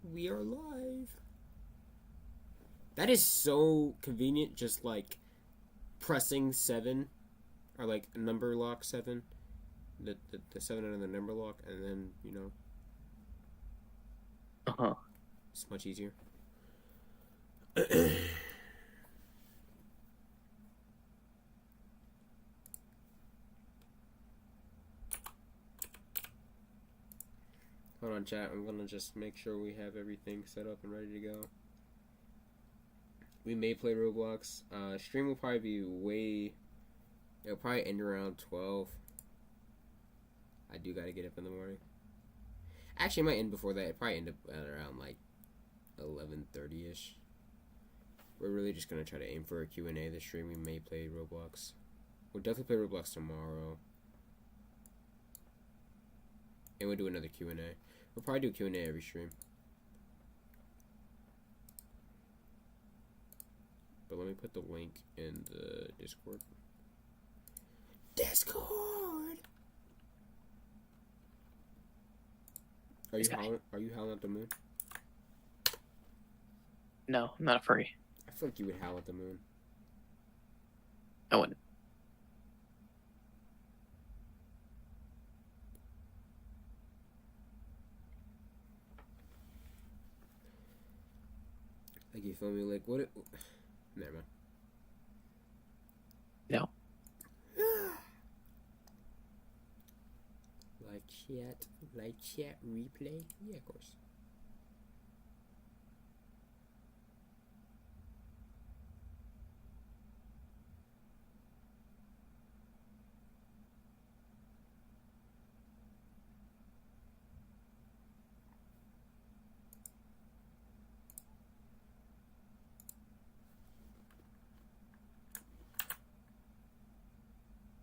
We are live. That is so convenient, just like pressing 7 or like number lock 7, the 7 under the number lock, and then, Uh-huh. it's much easier. Hold on, chat. I'm gonna just make sure we have everything set up and ready to go. We may play Roblox. Stream will probably be it'll probably end around 12. I do gotta get up in the morning. Actually, it might end before that. It probably end up at around like 11:30ish. We're really just gonna try to aim for a Q&A this stream. We may play Roblox. We'll definitely play Roblox tomorrow. And we'll do another Q&A. We'll probably do a Q&A every stream. But let me put the link in the Discord. Discord! Are you howling at the moon? No, I'm not a furry. I feel like you would howl at the moon. I wouldn't. Like, you feel me? Like, what? Never mind. No. Live chat, replay? Yeah, of course.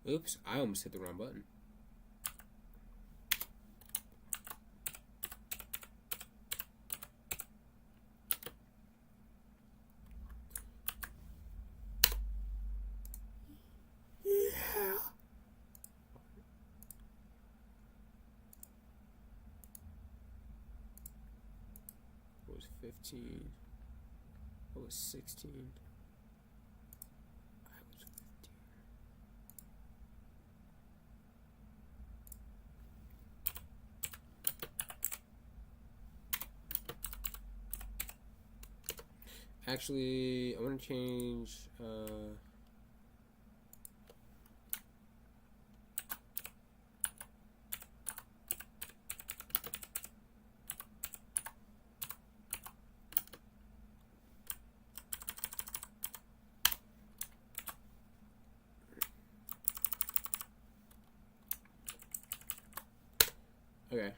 Oops, I almost hit the wrong button. Yeah. It was 15. I was 16. I was 15. Actually, I want to change. Okay.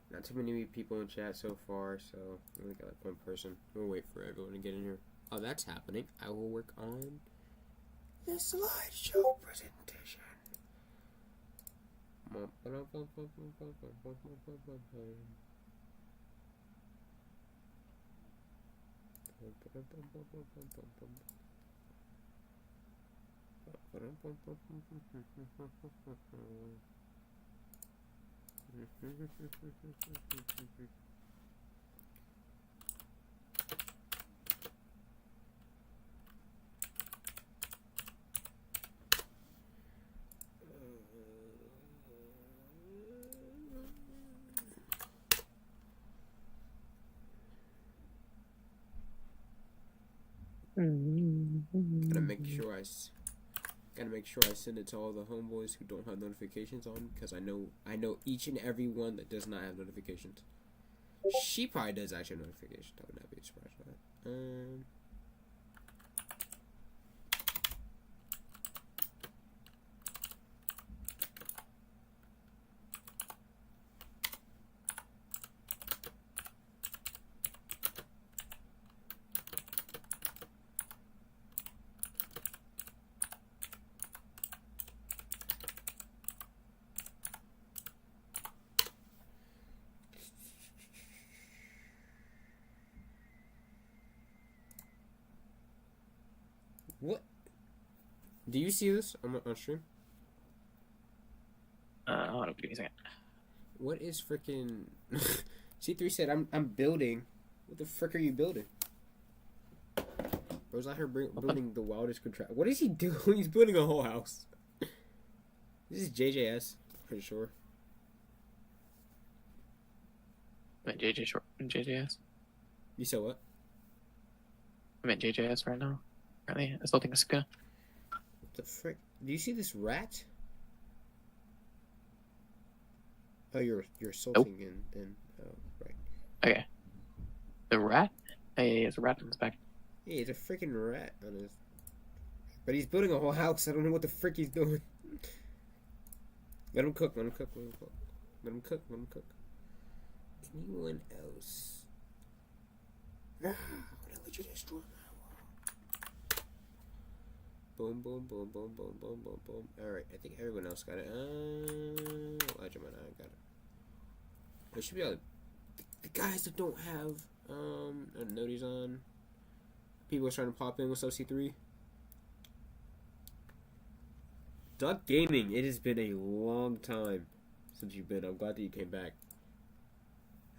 Not too many people in chat so far, so we only got like one person. We'll wait for everyone to get in here. Oh, that's happening. I will work on the slideshow presentation. Gotta make sure I send it to all the homeboys who don't have notifications on, because I know each and every one that does not have notifications. She probably does actually have notifications. I would not be surprised by that. What? Do you see this on stream? Hold on, give me a second. What is freaking C3 said I'm building. What the frick are you building? Bro's out here building the wildest contract. What is he doing? He's building a whole house. This is JJS, pretty sure. I'm at JJS. You said what? I'm at JJS right now. Apparently, I still think it's good. What the frick? Do you see this rat? Oh, you're assaulting and oh, right. Okay. The rat? Hey, it's a rat in his back. Yeah, it's a freaking rat on his. But he's building a whole house. I don't know what the frick he's doing. Let him cook. Let him cook. Let him cook. Let him cook. Let him cook. Anyone else? No, I'm gonna let you destroy my wall. Boom, boom, boom, boom, boom, boom, boom, boom. Alright, I think everyone else got it. Elijah might not got it. It should be all the guys that don't have noties on. People are trying to pop in with C3. Duck Gaming, it has been a long time since you've been. I'm glad that you came back.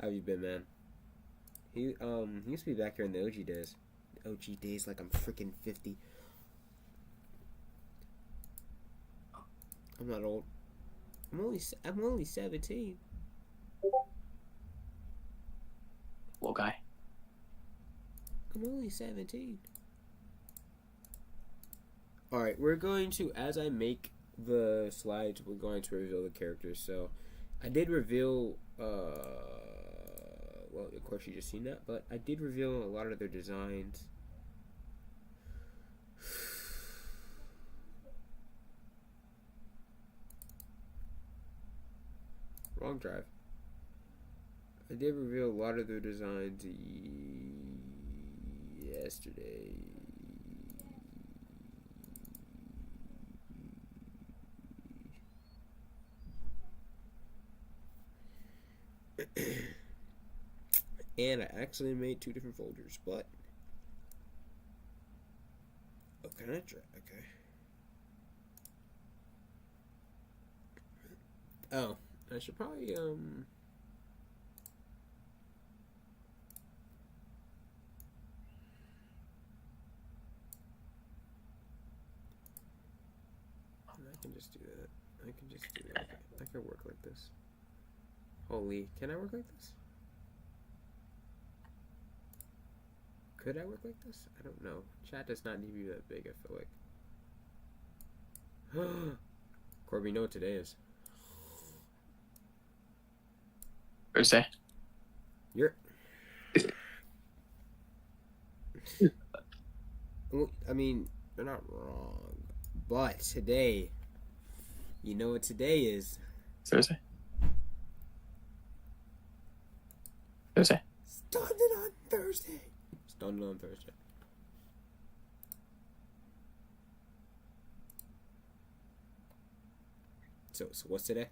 How have you been, man? He used to be back here in the OG days. OG days, like I'm freaking 50. I'm not old. I'm only 17. Little guy. I'm only 17. Alright, we're going to, as I make the slides, we're going to reveal the characters. So, I did reveal, well, of course you just seen that, but I did reveal a lot of their designs. Wrong drive. I did reveal a lot of their designs yesterday. And I actually made 2 different folders, but okay. Oh, I should probably I can just do that. I can just do that. I can work like this. Holy, can I work like this? Could I work like this? I don't know. Chat does not need to be that big, I feel like. Corby, you know what today is? Thursday. You're... I mean, they're not wrong. But today, you know what today is? Thursday. Thursday. Started on Thursday. Started on Thursday. So what's today?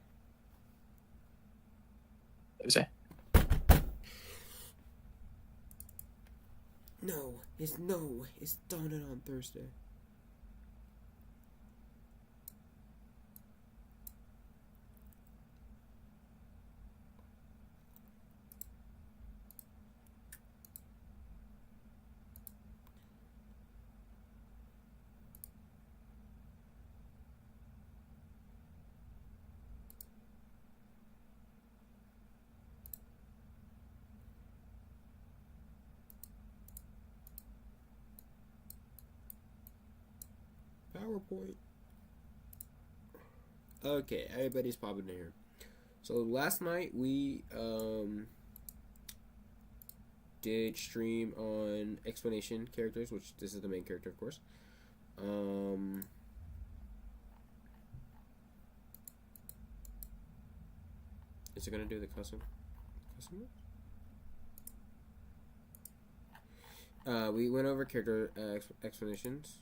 Thursday. No, it's started on Thursday. PowerPoint. Okay, everybody's popping in here. So last night we did stream on explanation characters, which this is the main character, of course. Is it gonna do the custom? We went over character explanations.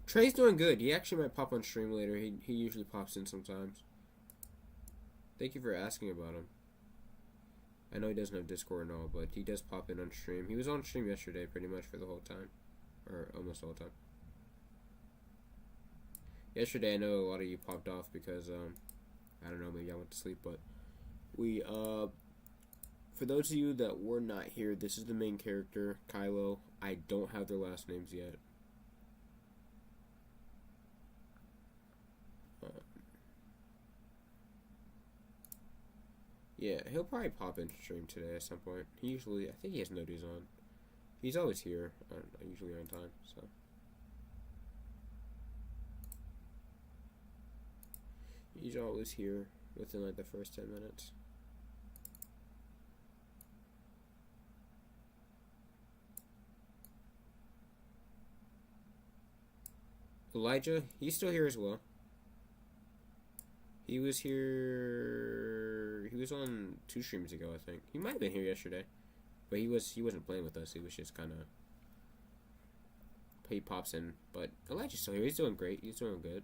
Trey's doing good. He actually might pop on stream later. He usually pops in sometimes. Thank you for asking about him. I know he doesn't have Discord and all, but he does pop in on stream. He was on stream yesterday pretty much for the whole time. Or almost the whole time. Yesterday I know a lot of you popped off because, I don't know, maybe I went to sleep, but we, for those of you that were not here, this is the main character, Kylo. I don't have their last names yet. Yeah, he'll probably pop in stream today at some point. He usually, I think he has noties on. He's always here, usually on time, so. He's always here within like the first 10 minutes. Elijah, he's still here as well. He was here. He was on 2 streams ago, I think. He might have been here yesterday, but he wasn't playing with us. He was just kind of. He pops in, but Elijah's still here. He's doing great. He's doing good.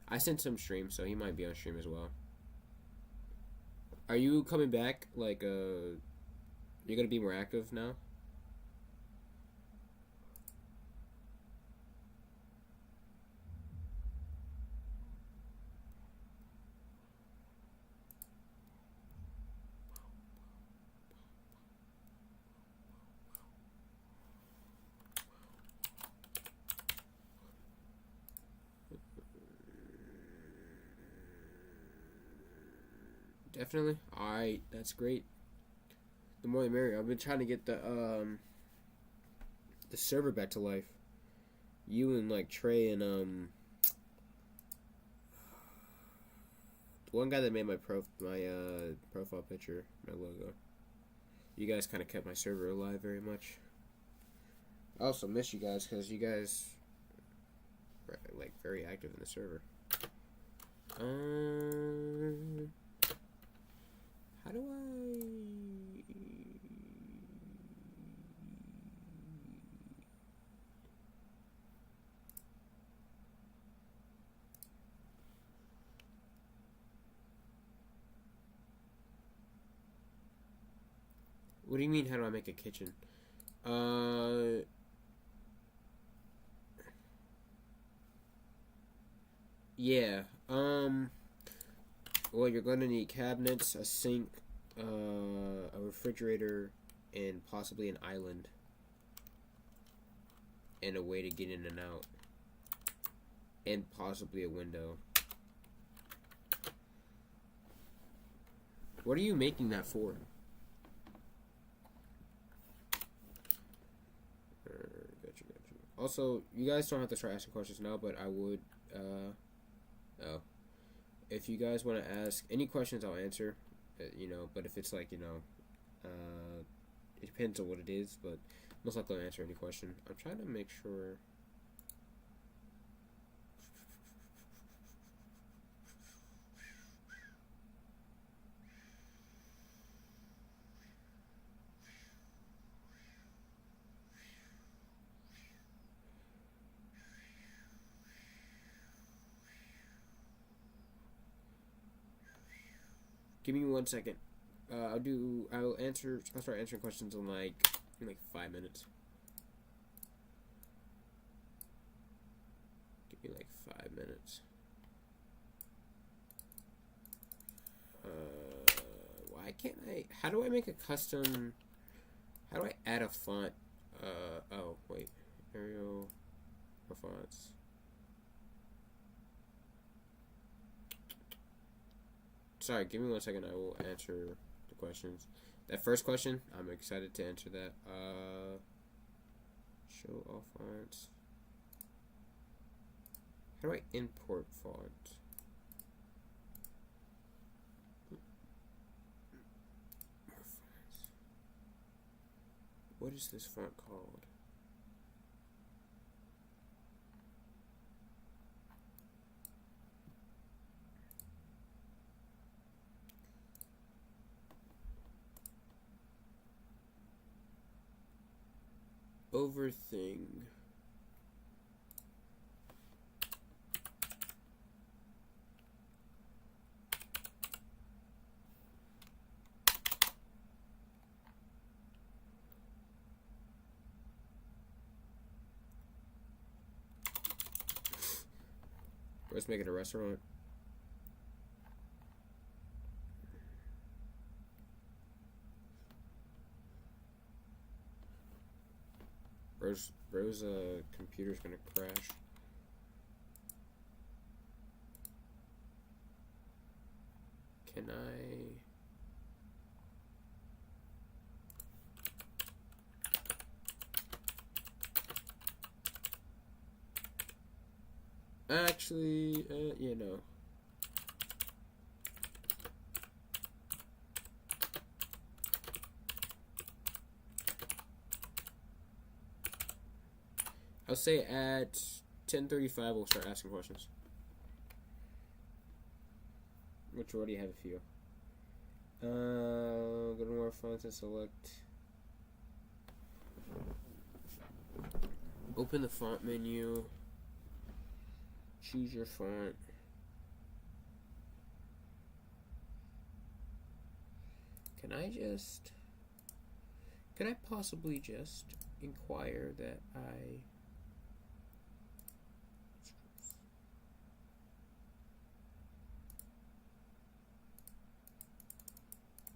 I sent him stream, so he might be on stream as well. Are you coming back? Like, you're gonna be more active now? Definitely. Alright, that's great. The more the merrier. I've been trying to get the server back to life. You and like Trey and the one guy that made my profile picture, my logo. You guys kind of kept my server alive very much. I also miss you guys because you guys were like very active in the server. How do I... What do you mean, how do I make a kitchen? Yeah, well, you're going to need cabinets, a sink, a refrigerator, and possibly an island. And a way to get in and out. And possibly a window. What are you making that for? Gotcha. Also, you guys don't have to start asking questions now, but I would, if you guys want to ask any questions, I'll answer, but if it's like, it depends on what it is, but most likely I'll answer any question. I'm trying to make sure. Give me 1 second. I'll start answering questions in like 5 minutes. Give me like 5 minutes. Why can't I? How do I make a custom? How do I add a font? Oh wait, Arial or fonts. Sorry, give me 1 second. I will answer the questions. That first question, I'm excited to answer that. Show all fonts. How do I import font? More fonts. What is this font called? Overthing. Let's make it a restaurant. Bro's computer's gonna crash. Can I? Actually, yeah, no. I'll say at 10:35 we'll start asking questions. Which we already have a few. Go to more fonts and select. Open the font menu. Choose your font. Could I possibly just inquire that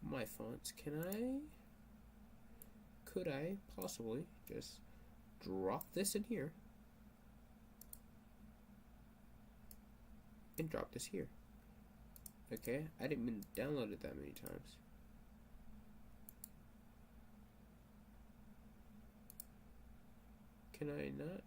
my fonts, could I possibly just drop this in here and drop this here? Okay, I didn't even download it that many times. Can I not?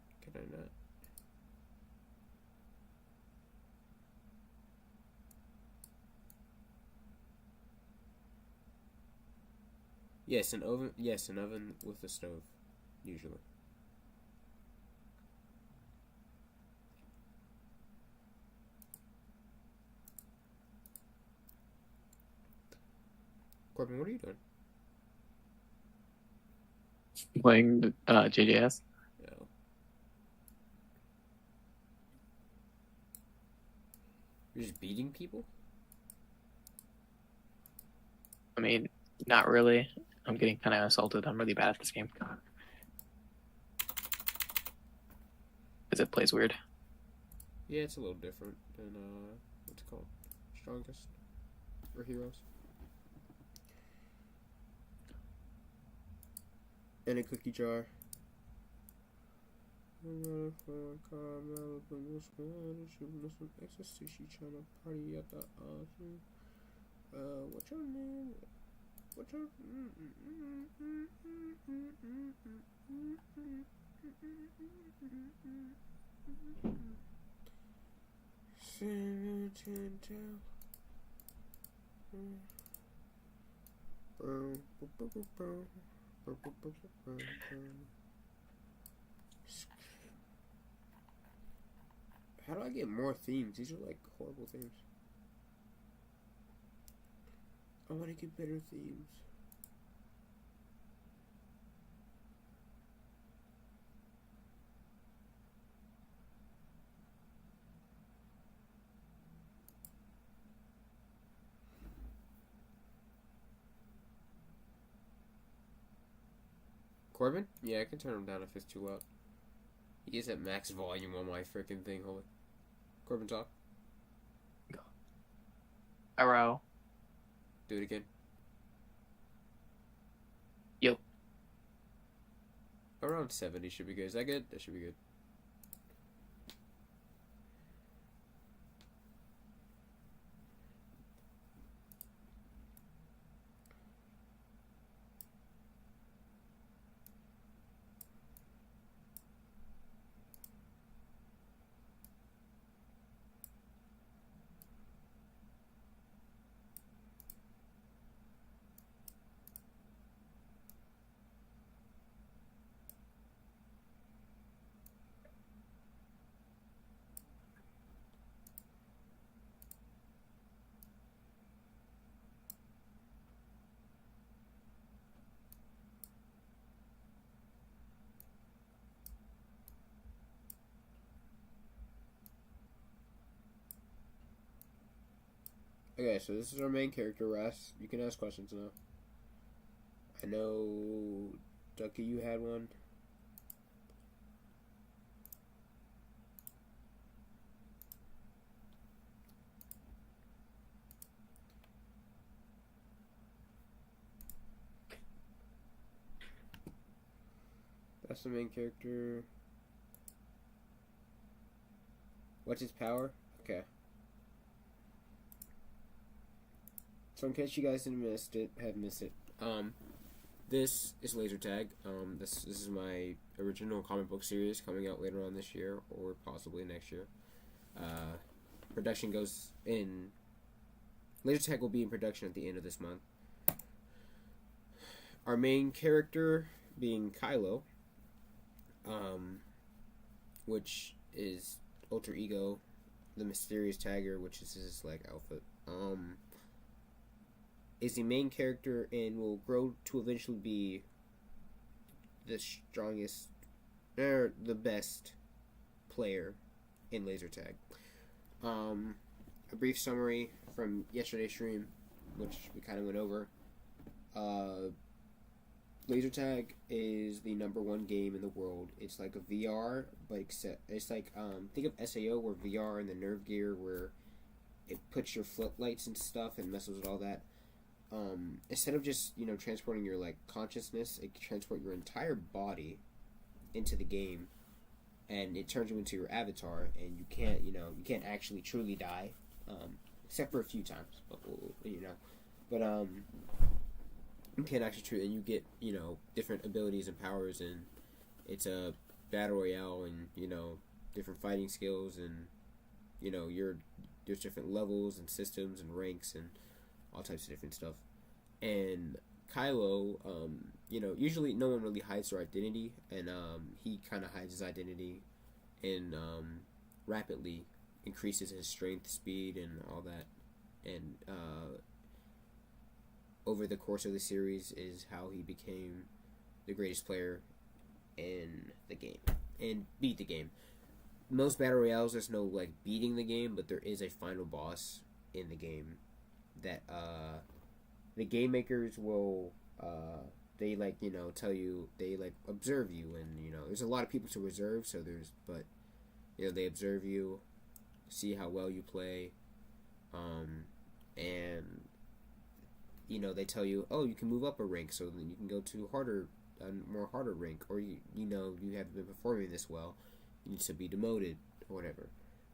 Yes, an oven. Yes, an oven with a stove, usually. Corbin, what are you doing? Playing JJS. No. You're just beating people? I mean, not really. I'm getting kind of assaulted. I'm really bad at this game. Because it plays weird. Yeah, it's a little different than, what's it called? Strongest? Or Heroes? And a cookie jar. Extra sushi trying to party at the what's your name? What's your How do I get more themes? These are like horrible themes. I want to get better themes. Corbin? Yeah, I can turn him down if it's too loud. He is at max volume on my freaking thing. Hold it. Corbin, talk. Arrow. Do it again. Yo. Around 70 should be good. Is that good? That should be good. Okay, so this is our main character, Ras. You can ask questions now. I know, Ducky, you had one. That's the main character. What's his power? Okay. So in case you guys didn't have missed it, this is Laser Tag. This is my original comic book series coming out later on this year or possibly next year. Production goes in. Laser Tag will be in production at the end of this month. Our main character being Kylo, which is alter ego, the mysterious tagger, which is his like outfit. Is the main character and will grow to eventually be the strongest, or the best player in laser tag. A brief summary from yesterday's stream, which we kind of went over. Laser tag is the #1 game in the world. It's like a VR, but except it's like think of SAO where VR and the Nerve Gear where it puts your floodlights and stuff and messes with all that. Instead of just transporting your like consciousness, it can transport your entire body into the game, and it turns you into your avatar, and you can't actually truly die, except for a few times, but you can't actually truly, and you get different abilities and powers, and it's a battle royale, and different fighting skills, and there's different levels and systems and ranks and all types of different stuff. And Kylo, usually no one really hides their identity, and he kind of hides his identity and rapidly increases his strength, speed, and all that. And over the course of the series is how he became the greatest player in the game and beat the game. Most battle royales, there's no like beating the game, but there is a final boss in the game that the game makers will they tell you, they like observe you, and there's a lot of people to observe, so they observe you, see how well you play, and they tell you, oh, you can move up a rank, so then you can go to a more harder rank, or you haven't been performing this well, you need to be demoted or whatever,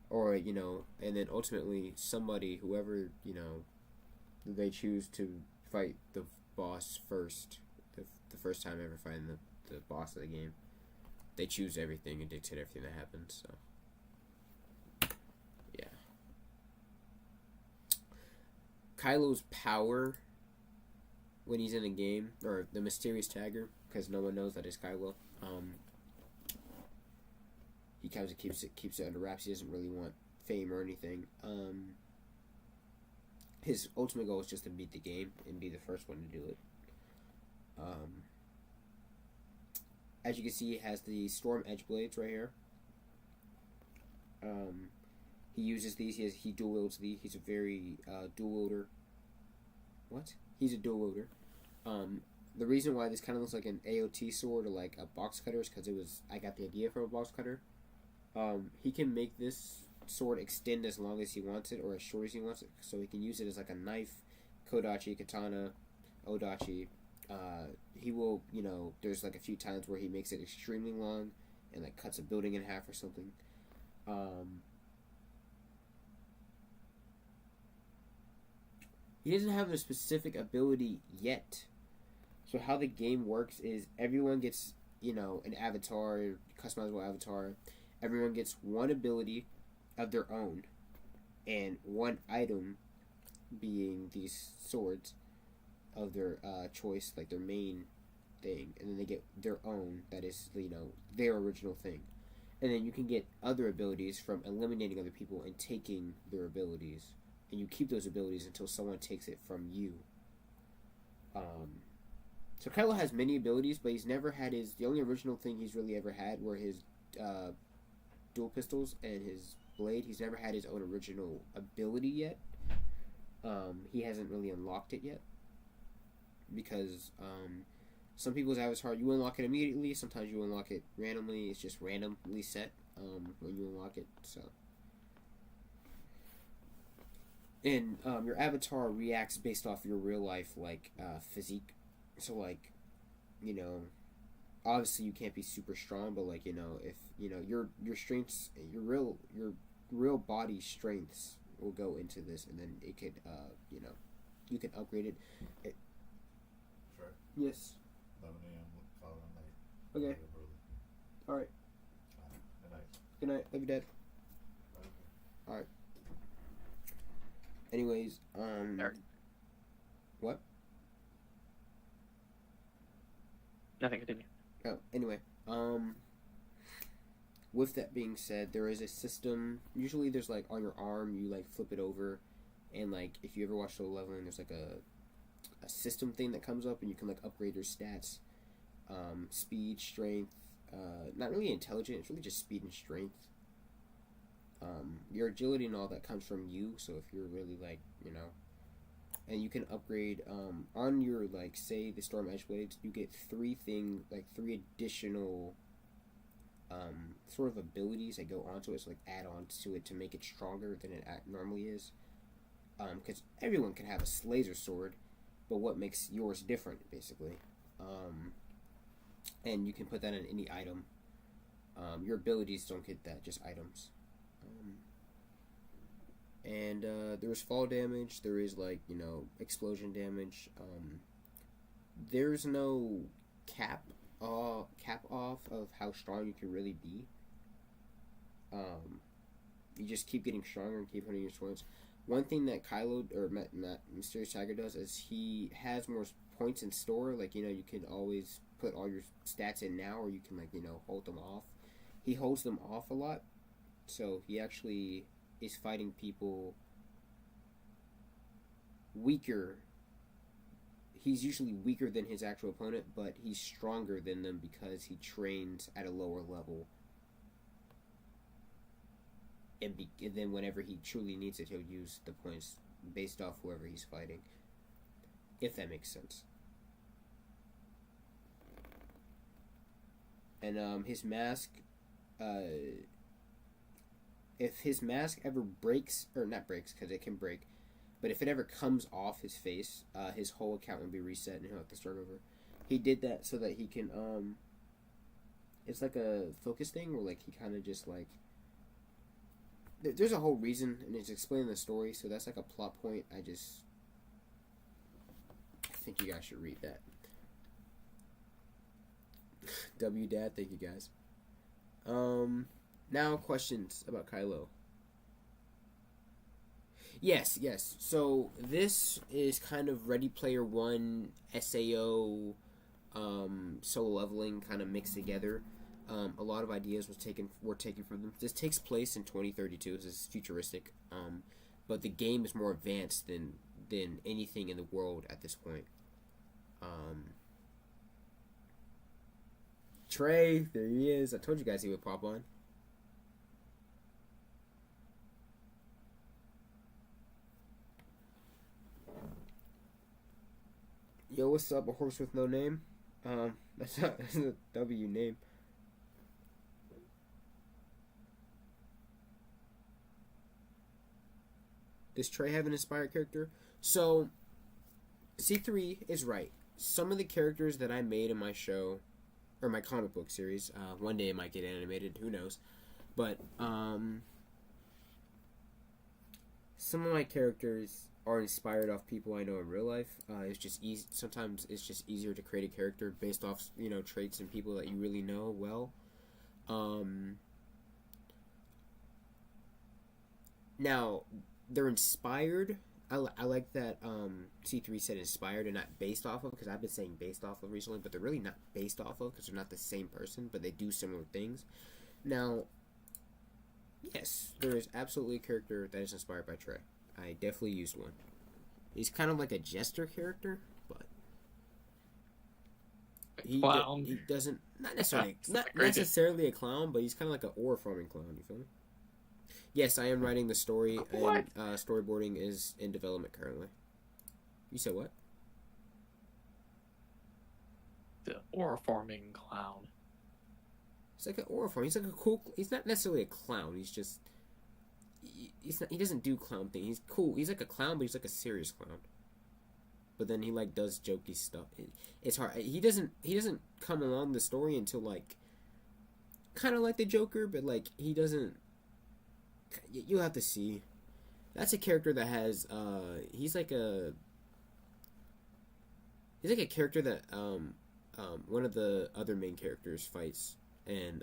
or and then ultimately somebody, whoever they choose to fight the boss first, the first time ever fighting the boss of the game, they choose everything and dictate everything that happens. So yeah, Kylo's power when he's in a game, or the mysterious tagger, because no one knows that it's Kylo. He kind of keeps it under wraps. He doesn't really want fame or anything. His ultimate goal is just to beat the game and be the first one to do it. As you can see, he has the Storm Edge Blades right here. He uses these. He dual wields these. He's a very dual wielder. What? He's a dual wielder. The reason why this kind of looks like an AOT sword or like a box cutter is because I got the idea from a box cutter. He can make this sword extend as long as he wants it or as short as he wants it, so he can use it as like a knife, kodachi, katana, odachi. He will, there's like a few times where he makes it extremely long and like cuts a building in half or something. He doesn't have a specific ability yet. So how the game works is everyone gets, an avatar, customizable avatar. Everyone gets one ability of their own and one item, being these swords of their choice, like their main thing, and then they get their own, that is their original thing. And then you can get other abilities from eliminating other people and taking their abilities, and you keep those abilities until someone takes it from you. So Kylo has many abilities, but he's never had the only original thing he's really ever had were his dual pistols and his blade. He's never had his own original ability yet. He hasn't really unlocked it yet, because some people's avatar, you unlock it immediately, sometimes you unlock it randomly. It's just randomly set when you unlock it. So, and your avatar reacts based off your real life physique. So obviously you can't be super strong, but like if your strengths, your real body strengths will go into this, and then it could you can upgrade it. Sure. Yes. 11 a.m. Following night. Okay. All right. Good night. Good night. Love you, Dad. All right. Anyways, Eric. What? Nothing. Continue. Oh, anyway, with that being said, there is a system. Usually, there's like on your arm, you like flip it over, and like if you ever watch Solo Leveling, there's like a system thing that comes up, and you can like upgrade your stats, speed, strength, not really intelligence. It's really just speed and strength. Your agility and all that comes from you. So if you're really like and you can upgrade on your like say the Storm Edgeblades, you get three additional sort of abilities that go onto it, so like add-ons to it to make it stronger than it normally is. Because everyone can have a laser sword, but what makes yours different, basically? And you can put that in any item. Your abilities don't get that, just items. And there's fall damage. There is like explosion damage. There's no cap off of how strong you can really be. You just keep getting stronger and keep hitting your points. One thing that Kylo or Mysterious Tiger does is he has more points in store. Like you can always put all your stats in now, or you can hold them off. He holds them off a lot, so he actually is fighting people weaker. He's usually weaker than his actual opponent, but he's stronger than them because he trains at a lower level. And then whenever he truly needs it, he'll use the points based off whoever he's fighting. If that makes sense. And his mask, if his mask ever breaks, or not breaks because it can break, but if it ever comes off his face, his whole account will be reset and he'll have to start over. He did that so that he can, it's like a focus thing where like he kind of just like, there's a whole reason and it's explaining the story, so that's like a plot point. I think you guys should read that. Dad, thank you guys. Now questions about Kylo. Yes. So this is kind of Ready Player One, SAO, solo leveling kind of mixed together. A lot of ideas were taken from them. This takes place in 2032. This is futuristic, but the game is more advanced than anything in the world at this point. Trey, there he is. I told you guys he would pop on. Yo, what's up? A horse with no name? That's a W name. Does Trey have an inspired character? So, C3 is right. Some of the characters that I made in my show, or my comic book series, one day it might get animated, who knows. But, some of my characters are inspired off people I know in real life. It's just easy. Sometimes it's just easier to create a character based off, traits and people that you really know well. Now, they're inspired. I like that C3 said inspired and not based off of, because I've been saying based off of recently, but they're really not based off of because they're not the same person, but they do similar things. Now, yes, there is absolutely a character that is inspired by Trey. I definitely used one. He's kind of like a jester character, but he doesn't not necessarily a clown, but he's kind of like an ore farming clown. You feel me? Yes, I am writing the story, and storyboarding is in development currently. You said what? The ore farming clown. He's like an ore farmer. He's like a cool. He's not necessarily a clown. He's just. He doesn't do clown things. He's cool. He's like a clown, but he's like a serious clown. but then he like does jokey stuff. It's hard. He doesn't come along the story until like kind of like the Joker, but like he doesn't. You'll have to see. That's a character that has he's like a character that one of the other main characters fights, and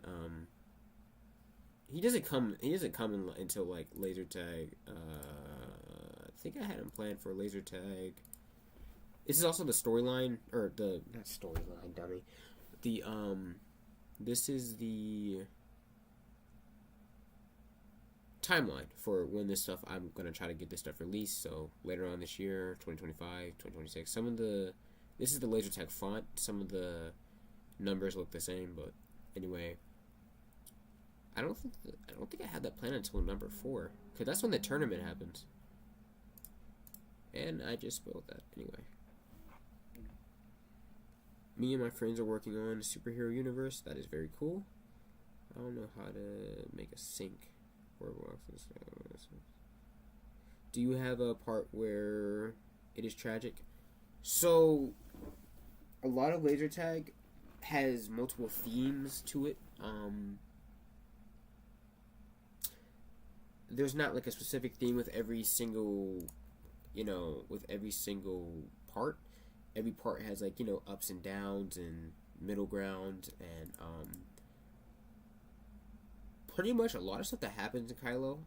he doesn't come until like laser tag. I think I had him planned for laser tag. This is also the storyline, or the not storyline, dummy. The this is the timeline for when this stuff, I'm gonna try to get this stuff released. So later on this year, 2025, 2026. This is the laser tag font. Some of the numbers look the same, but anyway, I don't think I had that plan until number 4, because that's when the tournament happens. And I just spelled that anyway. Me and my friends are working on a superhero universe. That is very cool. I don't know how to make a sync. Do you have a part where it is tragic? So, a lot of laser tag has multiple themes to it. There's not like a specific theme with every single, part. Every part has like, ups and downs and middle ground, and pretty much a lot of stuff that happens in Kylo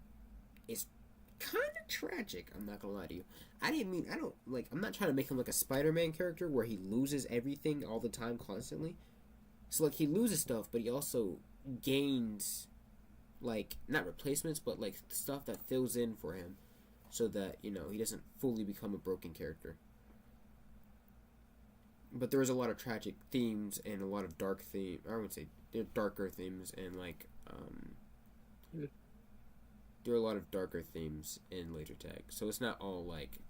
is kind of tragic. I'm not gonna lie to you. I'm not trying to make him like a Spider-Man character where he loses everything all the time constantly. So like he loses stuff, but he also gains like not replacements, but like stuff that fills in for him, so that he doesn't fully become a broken character. But there is a lot of tragic themes and a lot of dark themes. I would say they're darker themes, and like there are a lot of darker themes in laser tag. So it's not all like,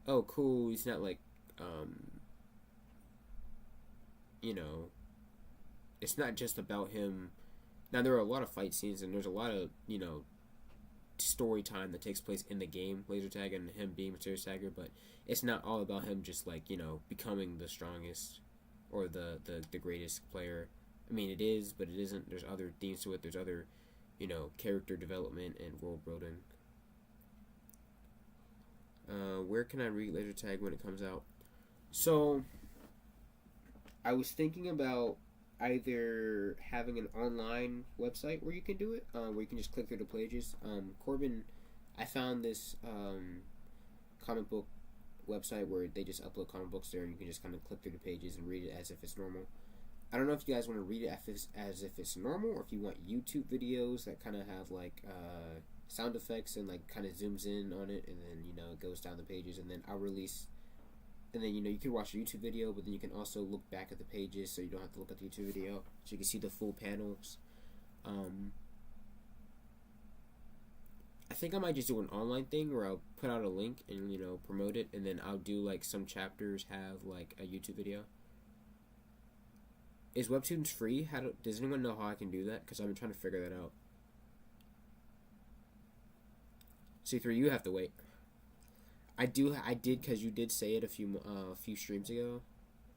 oh cool. It's not like it's not just about him. Now there are a lot of fight scenes, and there's a lot of story time that takes place in the game laser tag, and him being Mysterious Tiger, but it's not all about him just like becoming the strongest or the greatest player. I mean, it is, but it isn't. There's other themes to it. There's other character development and world building. Where can I read laser tag when it comes out? So I was thinking about either having an online website where you can do it, where you can just click through the pages. Corbin, I found this comic book website where they just upload comic books there, and you can just kind of click through the pages and read it as if it's normal. I don't know if you guys want to read it as if it's normal, or if you want YouTube videos that kind of have like sound effects and like kind of zooms in on it, and then it goes down the pages, and then I'll release. And then you can watch a YouTube video, but then you can also look back at the pages, so you don't have to look at the YouTube video, so you can see the full panels. I think I might just do an online thing where I'll put out a link and promote it, and then I'll do like some chapters have like a YouTube video. Is Webtoons free? Does anyone know how I can do that? Because I've been trying to figure that out. C3, you have to wait. I did, because you did say it a few streams ago,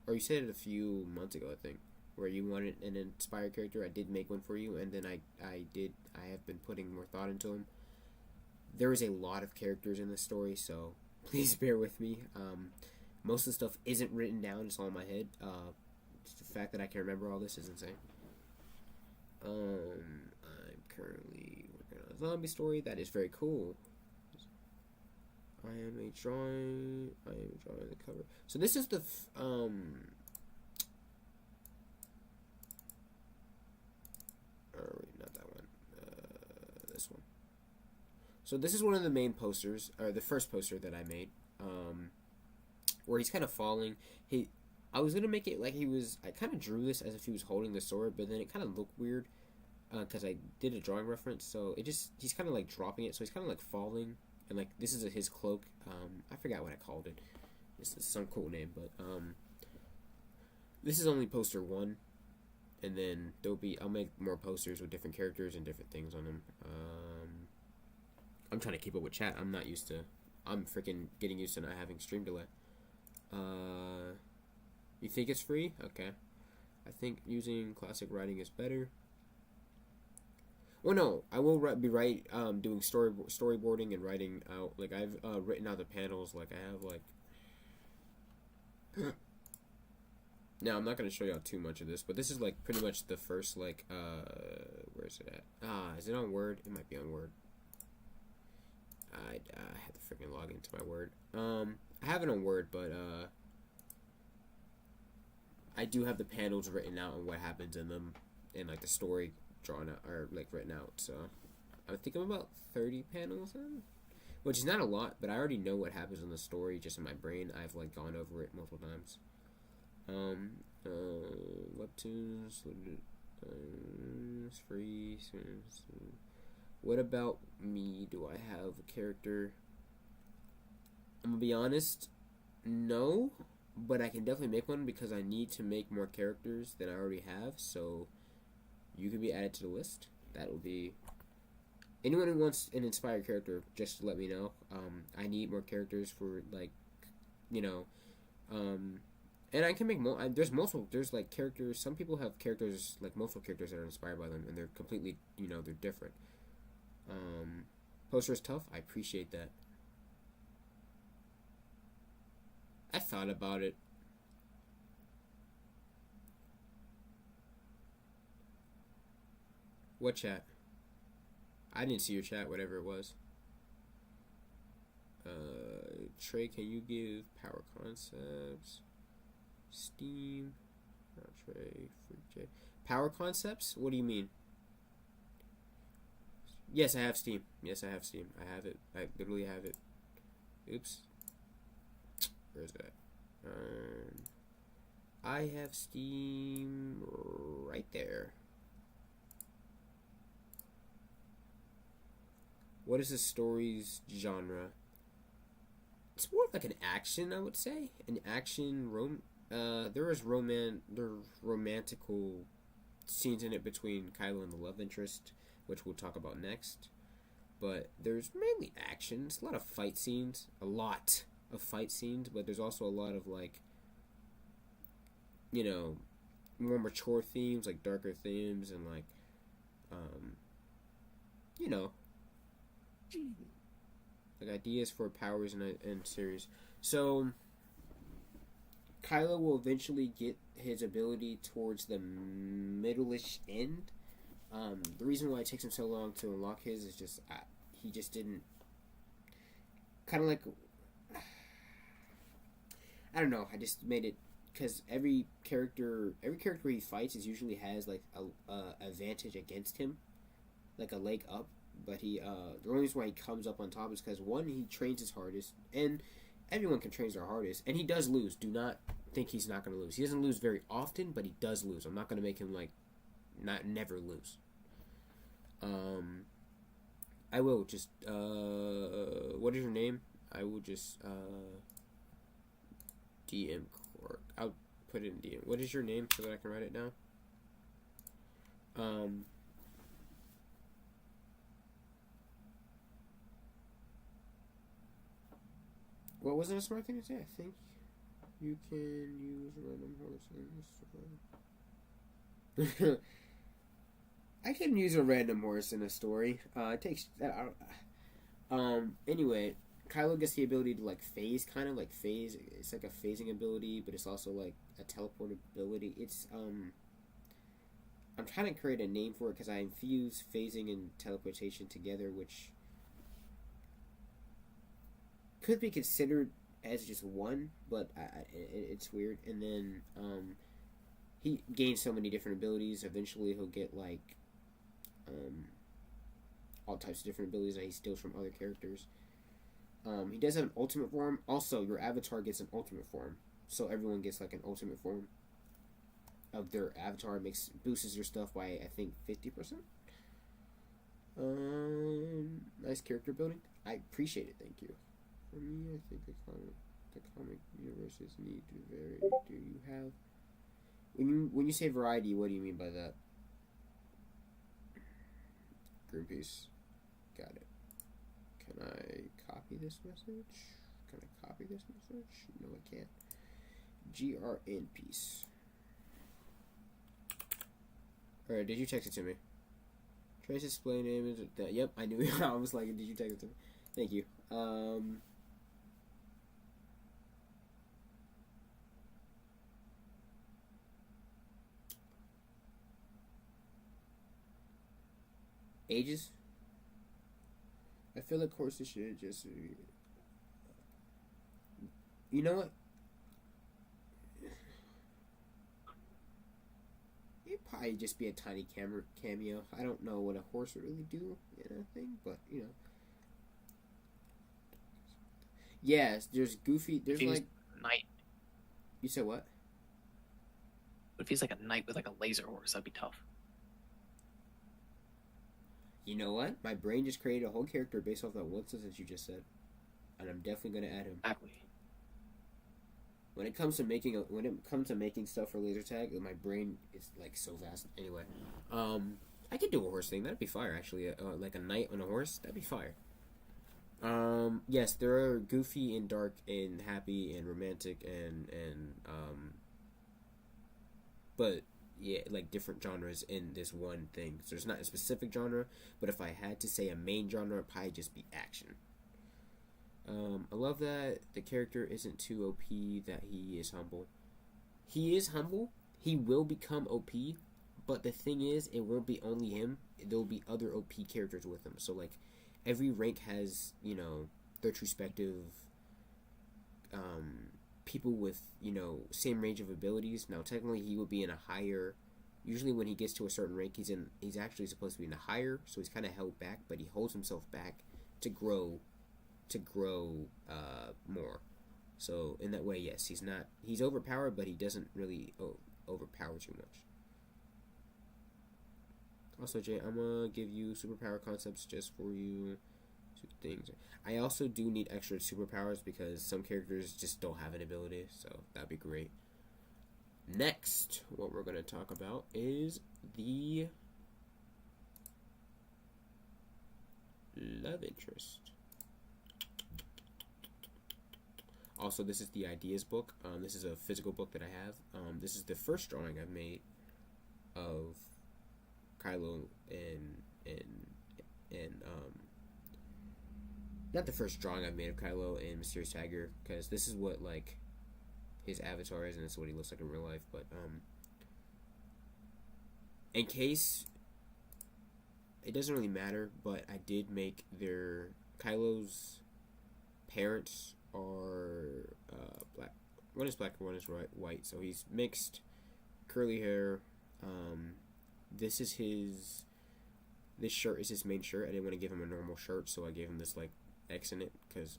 or you said it a few months ago, I think, where you wanted an inspired character. I did make one for you, and then I have been putting more thought into them. There is a lot of characters in this story, so please bear with me. Most of the stuff isn't written down; it's all in my head. Just the fact that I can remember all this is insane. I'm currently working on a zombie story. That is very cool. I am drawing the cover. So this is the oh wait, not that one. This one. So this is one of the main posters, or the first poster that I made, where he's kind of falling. I was gonna make it like I kind of drew this as if he was holding the sword, but then it kind of looked weird because I did a drawing reference. So he's kind of like dropping it, so he's kind of like falling. And like this is his cloak. I forgot what I called it. This is some cool name, but this is only poster 1, and then I'll make more posters with different characters and different things on them. I'm trying to keep up with chat. I'm freaking getting used to not having stream delay. You think it's free? Okay. I think using classic writing is better. Well, no, I will be doing storyboarding and writing out. Like I've written out the panels. Like I have like. Now I'm not gonna show y'all too much of this, but this is like pretty much the first like where is it at? Is it on Word? It might be on Word. I had to freaking log into my Word. I have it on Word, but I do have the panels written out and what happens in them, and like the story drawn out or like written out. So I think I'm about 30 panels in, which is not a lot, but I already know what happens in the story just in my brain. I've like gone over it multiple times. Webtoons, it's free. What about me? Do I have a character? I'm gonna be honest, no, but I can definitely make one because I need to make more characters than I already have. So you can be added to the list. That will be anyone who wants an inspired character. Just let me know. I need more characters for like, you know, and I can make there's multiple. There's like characters. Some people have characters like multiple characters that are inspired by them, and they're completely, they're different. Poster is tough. I appreciate that. I thought about it. What chat? I didn't see your chat, whatever it was. Trey, can you give Power Concepts? Steam. Not Trey. Freak J. Power Concepts? What do you mean? Yes, I have Steam. Yes, I have Steam. I have it. I literally have it. Oops. Where's that? I have Steam right there. What is the story's genre? It's more like an action, I would say. An action there's romantical scenes in it between Kylo and the love interest, which we'll talk about next. But there's mainly action. It's a lot of fight scenes. A lot of fight scenes, but there's also a lot of like, more mature themes, like darker themes, and like, like ideas for powers in series. So Kylo will eventually get his ability towards the middle-ish end. The reason why it takes him so long to unlock his is just he just didn't, kind of like, I don't know. I just made it because every character he fights is usually has like a advantage against him, like a leg up. But the only reason why he comes up on top is because one, he trains his hardest, and everyone can train their hardest, and he does lose. Do not think he's not going to lose. He doesn't lose very often, but he does lose. I'm not going to make him like never lose. I will just what is your name? I will just DM Cork. I'll put it in DM. What is your name so that I can write it down? What wasn't a smart thing to say? I think you can use random horse in a story. I can use a random horse in a story. It takes that out. Anyway, Kylo gets the ability to like phase, kind of like phase. It's like a phasing ability, but it's also like a teleport ability. It's I'm trying to create a name for it because I infuse phasing and teleportation together, which could be considered as just one, but it's weird. And then he gains so many different abilities. Eventually, he'll get like all types of different abilities that he steals from other characters. He does have an ultimate form. Also, your avatar gets an ultimate form, so everyone gets like an ultimate form of their avatar. Boosts your stuff by I think 50%. Nice character building. I appreciate it. Thank you. For me, I think the comic universes need to vary. Do you have when you say variety? What do you mean by that? Greenpeace. Got it. Can I copy this message? No, I can't. GRN Peace. Alright, did you text it to me? Trace display name is that. Yep, I knew. I was like, did you text it to me? Thank you. Ages. I feel like horses should just. You know what? It'd probably just be a tiny cameo. I don't know what a horse would really do in a thing, but you know. Yes, there's Goofy. There's He's like. knight. You said what? But if he's like a knight with like a laser horse, that'd be tough. You know what? My brain just created a whole character based off that one sentence you just said, and I'm definitely gonna add him. Exactly. When it comes to making stuff for laser tag, my brain is like so vast. Anyway, I could do a horse thing. That'd be fire. Actually, like a knight on a horse. That'd be fire. Yes, there are goofy and dark and happy and romantic and but yeah, like different genres in this one thing. So there's not a specific genre, but if I had to say a main genre, it'd probably just be action. I love that the character isn't too OP, that he is humble. He is humble. He will become OP, but the thing is, it won't be only him. There'll be other OP characters with him. So, like, every rank has, you know, their respective people with, you know, same range of abilities. Now, technically, he would be in a higher... Usually when he gets to a certain rank, he's actually supposed to be in a higher, so he's kind of held back, but he holds himself back to grow more. So in that way, yes, he's overpowered, but he doesn't really overpower too much. Also, Jay, I'm gonna give you superpower concepts just for you. Two things. I also do need extra superpowers because some characters just don't have an ability, so that'd be great. Next, what we're gonna talk about is the love interest. Also, this is the ideas book. This is a physical book that I have. This is the first drawing I've made of Kylo and not the first drawing I've made of Kylo and Mysterious Tiger, because this is what like his avatar is and this is what he looks like in real life. But in case it doesn't really matter, but I did make Kylo's parents are black. One is black and one is white. So he's mixed, curly hair. This shirt is his main shirt. I didn't want to give him a normal shirt, so I gave him this like X in it because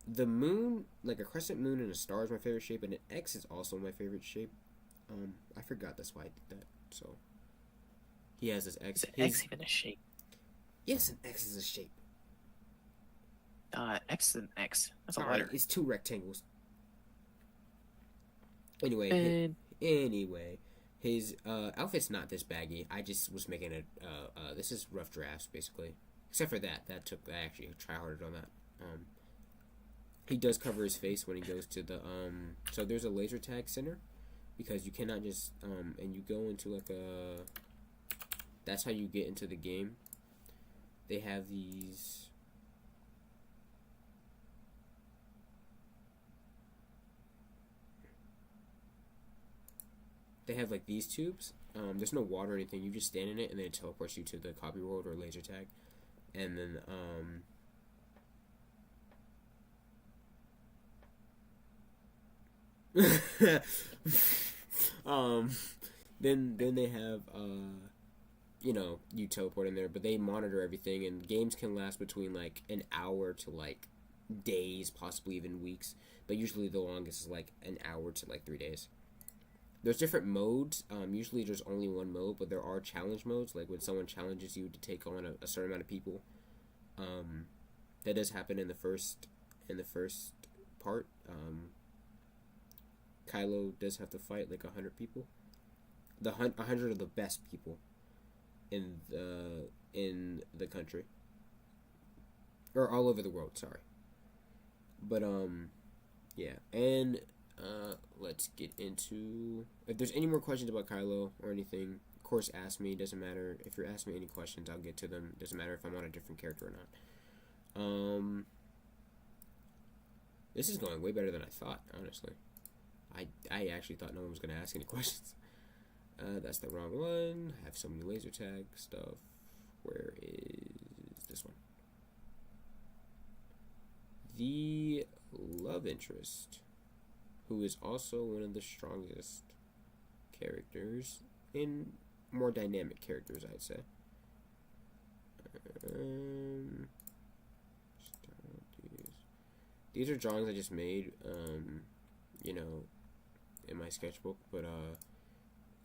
the moon, like a crescent moon and a star, is my favorite shape, and an X is also my favorite shape. I forgot that's why I did that. So he has this X. Is an X even a shape? Yes, an X is a shape. X is an X. That's a All letter. right, it's two rectangles. Anyway, And his outfit's not this baggy. I just was making it. This is rough drafts basically, except for that. I actually try harder on that. He does cover his face when he goes to the So there's a laser tag center, because you cannot just and you go into like a. That's how you get into the game. They have these. They have like these tubes. There's no water or anything. You just stand in it, and then it teleports you to the copy world or laser tag, and then then they have you know, you teleport in there, but they monitor everything, and games can last between like an hour to like days, possibly even weeks, but usually the longest is like an hour to like 3 days. There's different modes. Usually there's only one mode, but there are challenge modes, like when someone challenges you to take on a certain amount of people. That does happen in the first part. Kylo does have to fight like 100 people. 100 of the best people in the country, or all over the world. Sorry, but Yeah, and let's get into, if there's any more questions about Kylo or anything, of course ask me. Doesn't matter if you're asking me any questions, I'll get to them. Doesn't matter if I'm on a different character or not. This is going way better than I thought, honestly. I actually thought no one was gonna ask any questions. That's the wrong one. I have so many laser tag stuff. Where is this one? The love interest, who is also one of the strongest characters in more dynamic characters, I'd say. These are drawings I just made, you know, in my sketchbook, but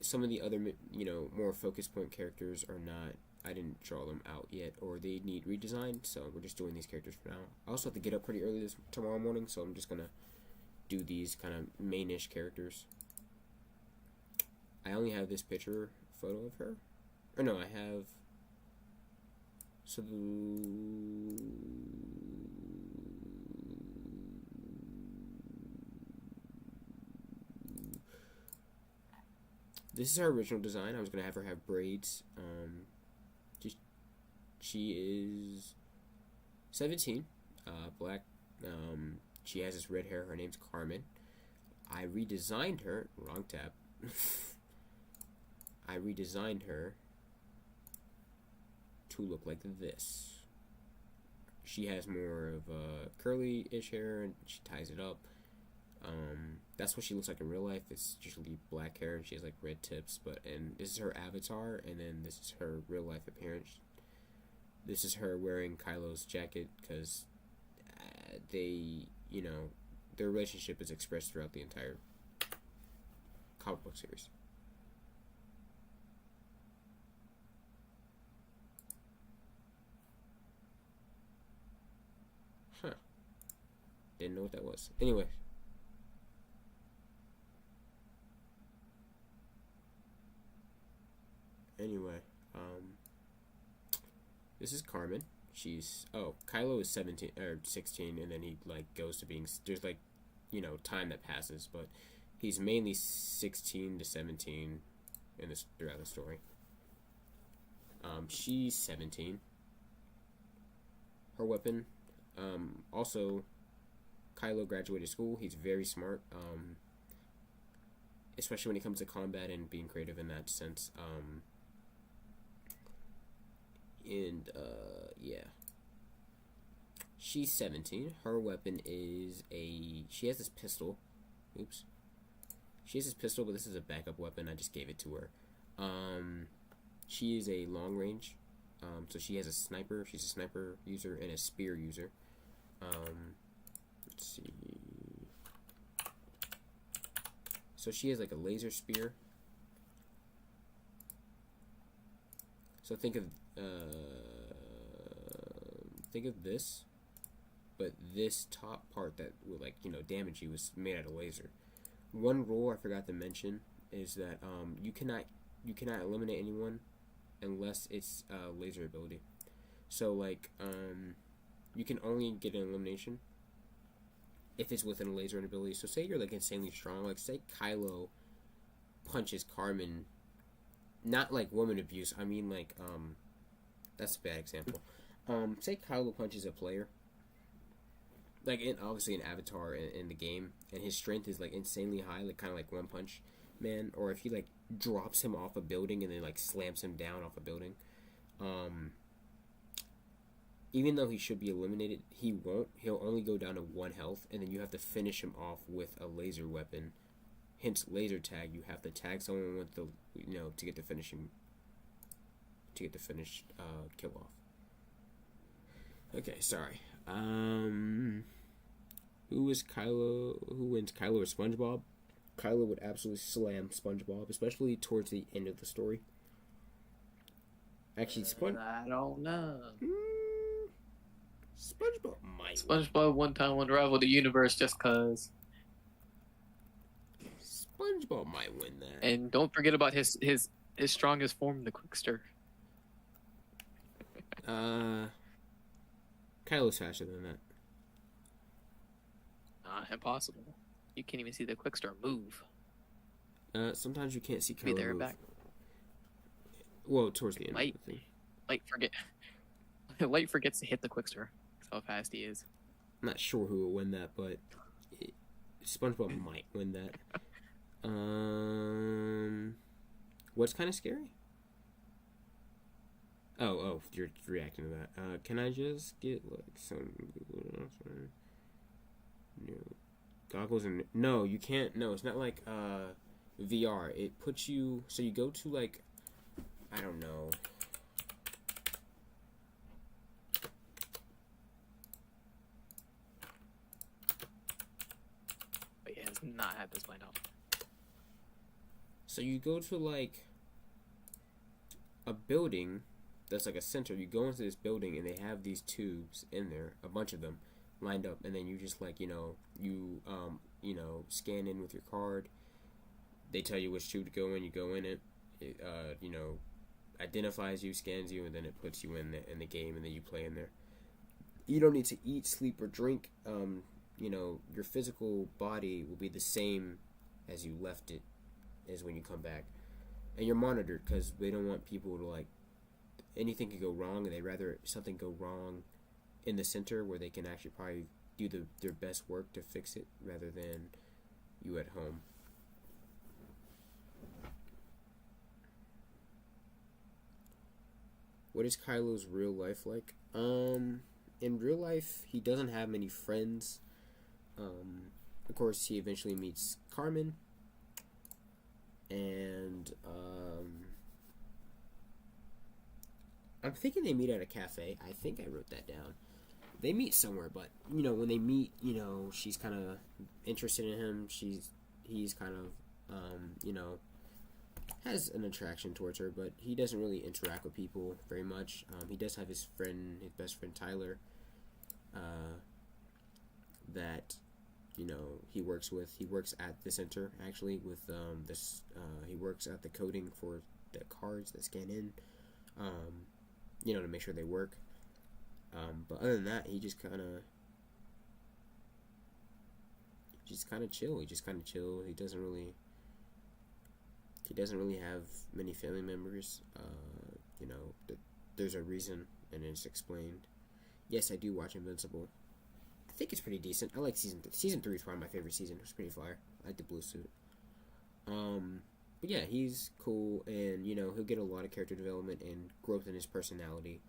some of the other, you know, more focus point characters are not, I didn't draw them out yet, or they need redesign, so we're just doing these characters for now. I also have to get up pretty early tomorrow morning, so I'm just gonna do these kind of main-ish characters. I only have this picture photo of her. Or no, I have, so this is her original design. I was gonna have her have braids. She is 17, black. She has this red hair. Her name's Carmen. I redesigned her. Wrong tab. I redesigned her to look like this. She has more of a curly-ish hair, and she ties it up. That's what she looks like in real life. It's usually black hair, and she has like red tips. And this is her avatar, and then this is her real life appearance. This is her wearing Kylo's jacket because they, you know, their relationship is expressed throughout the entire comic book series. Huh. Didn't know what that was. Anyway. This is Carmen. Kylo is 17 or 16, and then he like goes to being, there's like, you know, time that passes, but he's mainly 16 to 17 in this throughout the story. She's 17. Her weapon, also, Kylo graduated school. He's very smart, especially when it comes to combat and being creative in that sense. Yeah. She's 17. Her weapon is she has this pistol. Oops. She has this pistol, but this is a backup weapon. I just gave it to her. She is a long range. So she has a sniper. She's a sniper user and a spear user. Let's see. So she has like a laser spear. So think of this, but this top part that will, like, you know, damage you is made out of laser. One rule I forgot to mention is that you cannot eliminate anyone unless it's laser ability. So like you can only get an elimination if it's within a laser ability. So say you're like insanely strong, like say Kylo punches Carmen. Not like woman abuse. I mean, like, that's a bad example. Say Kylo punches a player, like obviously an avatar in the game, and his strength is like insanely high, like kind of like One Punch Man, or if he like drops him off a building and then like slams him down off a building. Even though he should be eliminated, he won't. He'll only go down to 1 health, and then you have to finish him off with a laser weapon. Hence, laser tag. You have to tag someone with the, you know, to get the finishing, to get the finished kill off. Okay, sorry. Who is Kylo? Who wins, Kylo or SpongeBob? Kylo would absolutely slam SpongeBob, especially towards the end of the story. Actually, I don't know. SpongeBob might. SpongeBob one time unraveled the universe just cause. SpongeBob might win that. And don't forget about his strongest form, the Quickster. Kylo's faster than that. Impossible. You can't even see the quick start move. Sometimes you can't see Be Kylo there move. back. Well, towards the end Light. of the thing. Light forget. Light forgets to hit the quick start. That's how fast he is. I'm not sure who will win that, but SpongeBob might win that. What's kind of scary? Oh, you're reacting to that. Can I just get like some goggles and no, you can't. No, it's not like VR. It puts you so you go to like I don't know. But yeah, it's not had this planned out. So you go to like a building that's like a center. You go into this building and they have these tubes in there, a bunch of them lined up, and then you just like you scan in with your card. They tell you which tube to go in. You go in it. It identifies you, scans you, and then it puts you in the game, and then you play in there. You don't need to eat, sleep, or drink. Your physical body will be the same as you left it, as when you come back, and you're monitored because they don't want people to like anything could go wrong, and they'd rather something go wrong in the center where they can actually probably do their best work to fix it rather than you at home. What is Kylo's real life like? In real life, he doesn't have many friends. Of course, he eventually meets Carmen, and I'm thinking they meet at a cafe. I think I wrote that down. They meet somewhere, but when they meet, she's kind of interested in him. He's kind of has an attraction towards her, but he doesn't really interact with people very much. He does have his best friend Tyler, that he works with. He works at the center actually with this. He works at the coding for the cards that scan in, to make sure they work. But other than that, he just kind of chill. He doesn't really have many family members. There's a reason, and it's explained. Yes, I do watch Invincible. I think it's pretty decent. I like season 3. Season 3 is probably my favorite season. It's pretty fire. I like the blue suit. But yeah, he's cool, and he'll get a lot of character development and growth in his personality,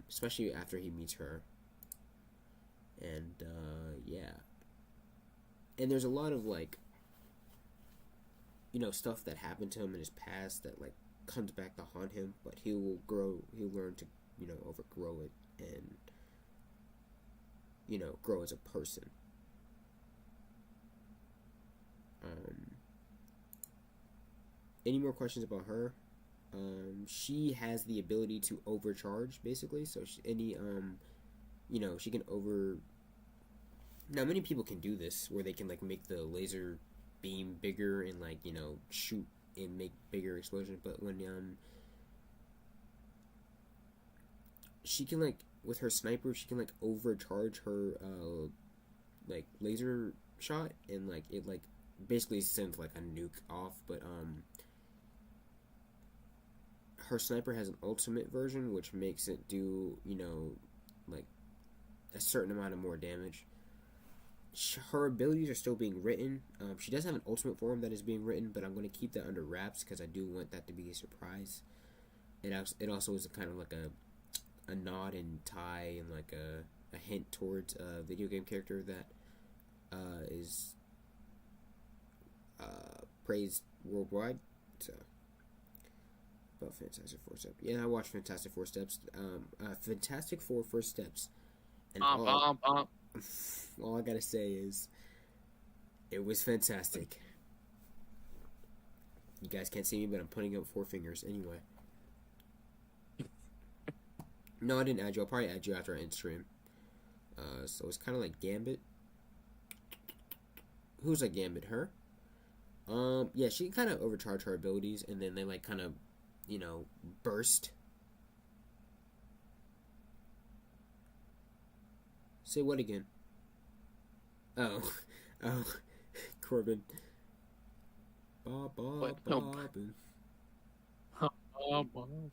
especially after he meets her. And yeah, and there's a lot of like stuff that happened to him in his past that like comes back to haunt him, but he'll learn to overgrow it and grow as a person. Any more questions about her? She has the ability to overcharge, basically. So she can over. Now, many people can do this, where they can like make the laser beam bigger and like shoot and make bigger explosions. But when she can like with her sniper, she can like overcharge her like laser shot, and like it like basically sends like a nuke off. But her sniper has an ultimate version, which makes it do like a certain amount of more damage. Her abilities are still being written. She does have an ultimate form that is being written, but I'm going to keep that under wraps because I do want that to be a surprise. It also is a kind of like a nod and tie and like a hint towards a video game character that is praised worldwide. So about Fantastic Four Steps. Yeah, I watched Fantastic Four Steps. Fantastic Four First Steps. And all I gotta say is, it was fantastic. You guys can't see me, but I'm putting up 4 fingers anyway. No, I didn't add you. I'll probably add you after I end stream. So it's kind of like Gambit. Who's like Gambit? Her? Yeah, she can kind of overcharge her abilities, and then they like kind of, burst. Say what again? Oh, oh, Corbin. Bob, Bob, What? No. Bobbin. Oh, Bob.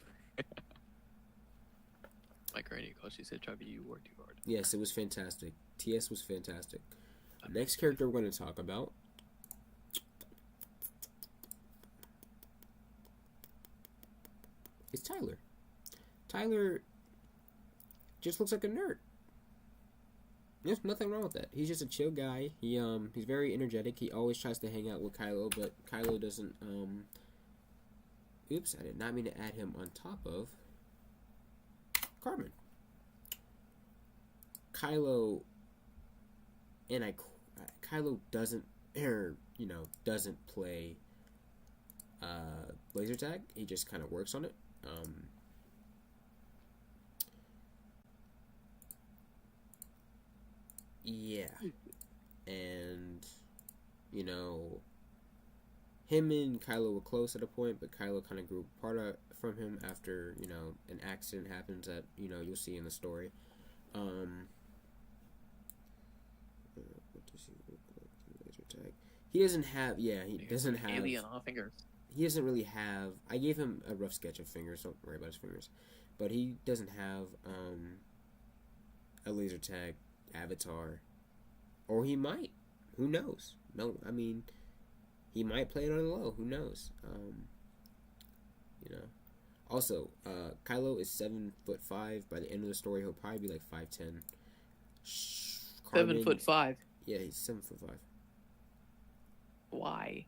My granny called. She said, "Travis, you work too hard." Yes, it was fantastic. TS was fantastic. Next character we're going to talk about is Tyler. Tyler just looks like a nerd. There's nothing wrong with that. He's just a chill guy. He's very energetic. He always tries to hang out with Kylo, but Kylo doesn't oops, I did not mean to add him on top of Carmen. Kylo doesn't doesn't play laser tag. He just kind of works on it. Yeah, and him and Kylo were close at a point, but Kylo kind of grew apart from him after an accident happens that you'll see in the story. What does he look like? Laser tag. He doesn't have. Yeah, he doesn't have. Alien on fingers. He doesn't really have. I gave him a rough sketch of fingers. Don't worry about his fingers, but he doesn't have a laser tag avatar, or he might. Who knows? No, I mean, he might play it on the low. Who knows? Also, Kylo is 7'5". By the end of the story, he'll probably be like 5'10". 7'5". Yeah, he's 7'5". Why?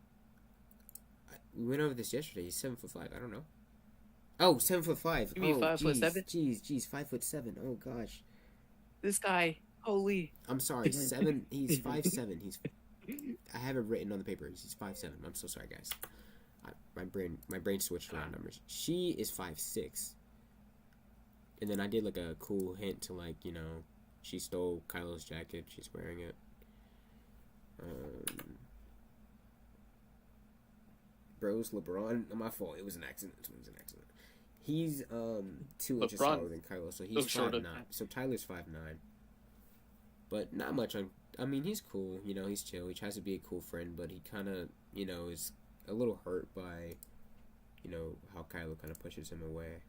We went over this yesterday. He's 7'5". I don't know. Oh, 7'5". You mean 5'7"? Jeez, 5'7". Oh gosh. This guy, holy. I'm sorry, 7. He's 5'7". I have it written on the paper. He's 5'7". I'm so sorry, guys. My brain switched around numbers. She is 5'6". And then I did like a cool hint to she stole Kylo's jacket. She's wearing it. Bros, LeBron. My fault. It was an accident. He's 2 inches taller than Kylo, so he's 5'9". So Tyler's 5'9". But not much on. I mean, he's cool. He's chill. He tries to be a cool friend, but he kind of is a little hurt by how Kylo kind of pushes him away.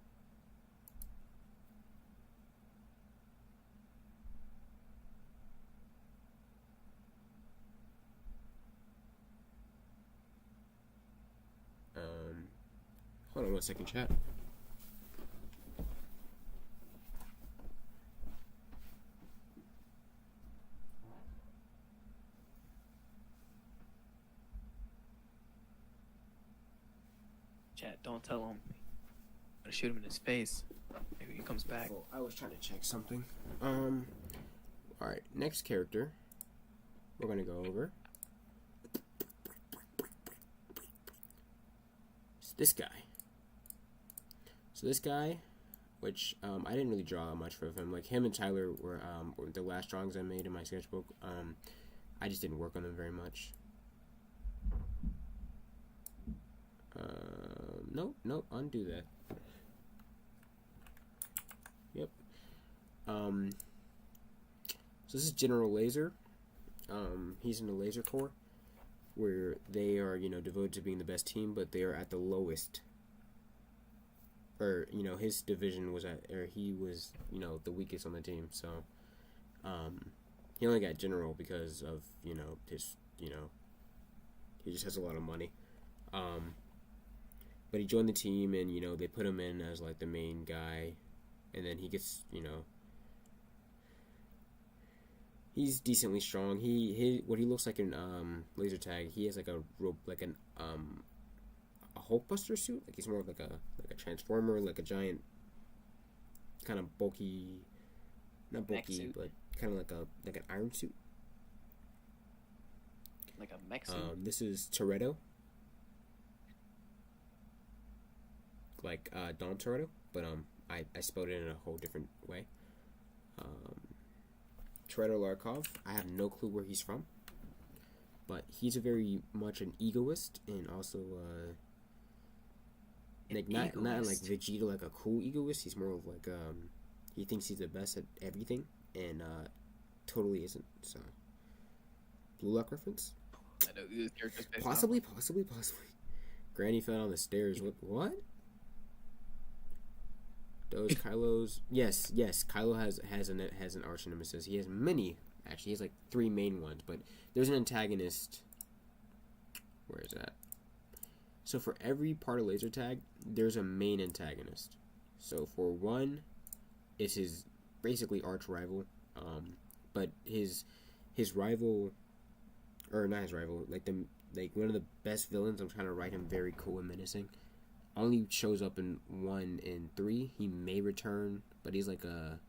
Hold on 1 second, chat. Chat, don't tell him. I'm gonna shoot him in his face. Maybe he comes back. Oh, I was trying to check something. Alright, next character we're gonna go over. It's this guy. So this guy, which I didn't really draw much for him. Like him and Tyler were the last drawings I made in my sketchbook. I just didn't work on them very much. Nope, undo that. Yep. So this is General Laser. He's in the Laser Corps, where they are, devoted to being the best team, but they are at the lowest. Or, his division was he was, the weakest on the team, so, he only got General because of, his, he just has a lot of money. But he joined the team, and, they put him in as, like, the main guy, and then he gets, he's decently strong. What he looks like in, laser tag, he has, like, a Hulkbuster suit. Like, he's more of like a transformer, like a giant, kind of bulky, not bulky, but kind of like an iron suit. Like a mech suit? This is Toretto. Like, Dom Toretto, but, I spelled it in a whole different way. Toretto Larkov, I have no clue where he's from, but he's a very much an egoist, and also, like, not like Vegeta, like a cool egoist. He's more of like, he thinks he's the best at everything, and, totally isn't, so. Blue Lock reference? I know who this character's based off Possibly, of. possibly, possibly. Granny fell on the stairs. What? Those Kylo's. Yes. Kylo has an arch nemesis. He has many. Actually, he has like 3 main ones. But there's an antagonist. Where is that? So for every part of laser tag, there's a main antagonist. So for one, it's his basically arch rival. But his rival, or not his rival, like one of the best villains. I'm trying to write him very cool and menacing. Only shows up in 1 and 3. He may return, but he's like a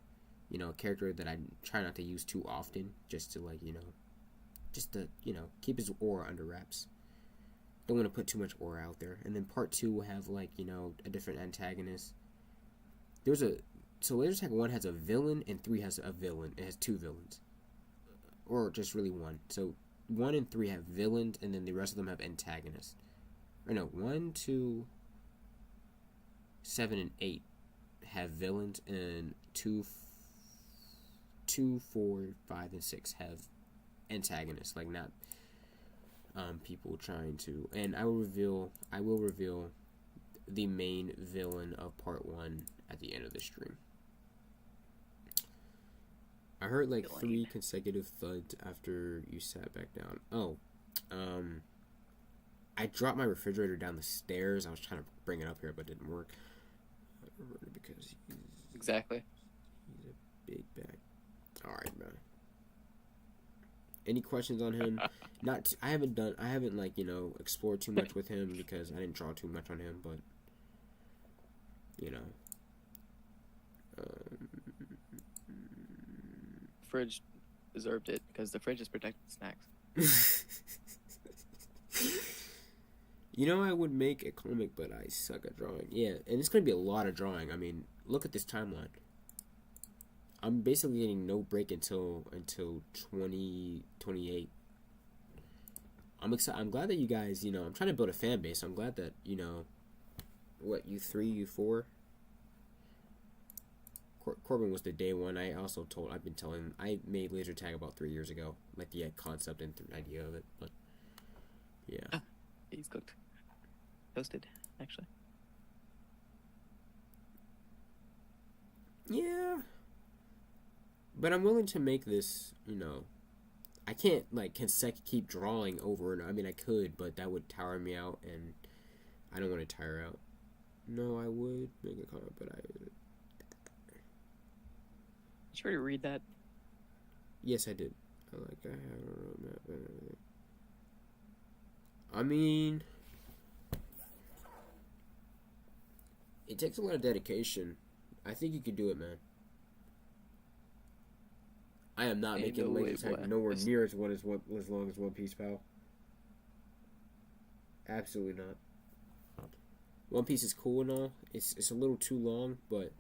character that I try not to use too often, just to keep his aura under wraps. Don't want to put too much aura out there. And then part 2 will have a different antagonist. So Laser Tag 1 has a villain and 3 has a villain. It has 2 villains, or just really 1. So 1 and 3 have villains, and then the rest of them have antagonists. Or no, 1, 2, 7, and 8 have villains, and 2, 4, 5, and 6 have antagonists. Like, not people trying to. And I will reveal the main villain of part 1 at the end of the stream. I heard like 3 consecutive thuds after you sat back down. I dropped my refrigerator down the stairs. I was trying to bring it up here, but it didn't work. Because Exactly. he's a big bag. All right, man. Any questions on him? I haven't explored too much with him because I didn't draw too much on him, but Fridge deserved it because the fridge is protecting snacks. I would make a comic, but I suck at drawing. Yeah, and it's gonna be a lot of drawing. I mean, look at this timeline. I'm basically getting no break until 2028. I'm excited. I'm glad that you guys, I'm trying to build a fan base. I'm glad that, what, you 3, you 4? Corbin was the day one. I made laser tag about 3 years ago, like the concept and idea of it, but yeah. He's cooked. Toasted, actually. Yeah. But I'm willing to make this, I can't, keep drawing over and I mean, I could, but that would tire me out, and I don't want to tire out. No, I would make a comment, but Did you already read that? yes, I did. I have a roadmap and everything. I mean, it takes a lot of dedication. I think you could do it, man. I am not Ain't making no way, laser tag boy. nowhere near as long as One Piece, pal. Absolutely not. One Piece is cool and all. It's a little too long, but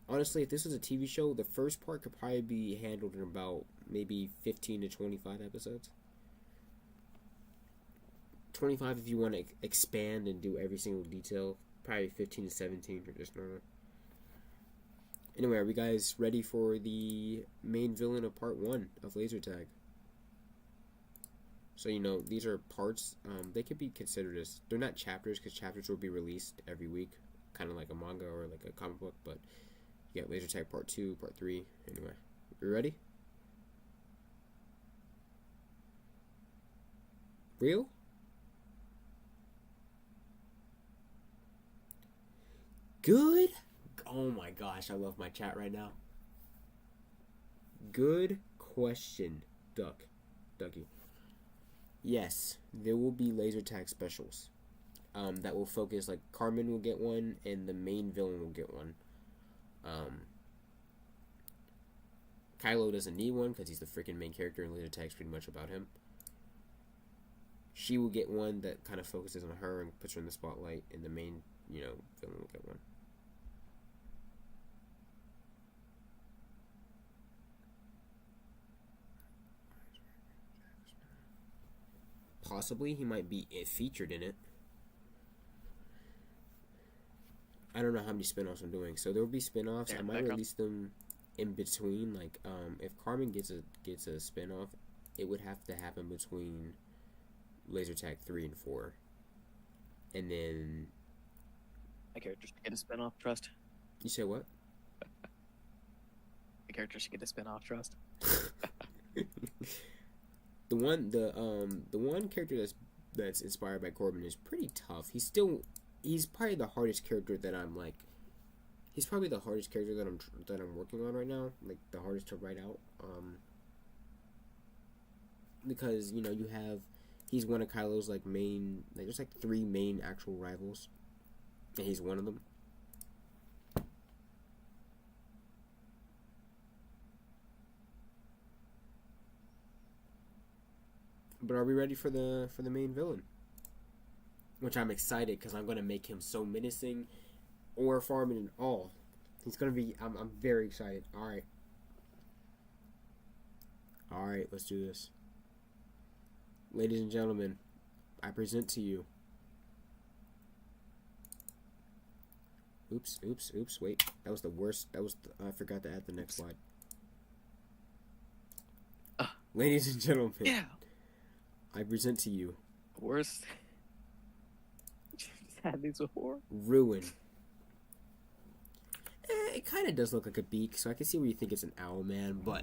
honestly, if this was a TV show, the first part could probably be handled in about maybe 15 to 25 episodes. 25 if you want to expand and do every single detail. Probably 15 to 17 for just normal. Anyway, are we guys ready for the main villain of part 1 of Laser Tag? So, these are parts. They could be considered as... They're not chapters, because chapters will be released every week. Kind of like a manga or like a comic book. But you got Laser Tag part 2, part 3. Anyway, you ready? Real? Good? Oh my gosh, I love my chat right now. Good question, Ducky. Yes, there will be laser tag specials. That will focus, like, Carmen will get one, and the main villain will get one. Kylo doesn't need one, because he's the freaking main character, and laser tag's pretty much about him. She will get one that kind of focuses on her and puts her in the spotlight, and the main, villain will get one. Possibly he might be featured in it. I don't know how many spin-offs I'm doing, so there will be spin-offs. I might release them in between. Like, if Carmen gets a spin-off, it would have to happen between laser tag 3 and 4. And then My character should get a spin-off, trust. you say what? My character should get a spin-off, trust. The one character that's inspired by Corbin is pretty tough. He's probably the hardest character that I'm like. He's probably the hardest character that I'm working on right now. Like the hardest to write out. Because you have he's one of Kylo's like main like there's like 3 main actual rivals, and he's one of them. But are we ready for the main villain? Which I'm excited because I'm gonna make him so menacing, or farming and all. He's gonna be. I'm very excited. All right. All right. Let's do this. Ladies and gentlemen, I present to you. Oops. Wait, that was the worst. I forgot to add the next slide. Ladies and gentlemen. Yeah. I present to you Worst. Just had these before. Ruin. It kind of does look like a beak, so I can see where you think it's an owl man, but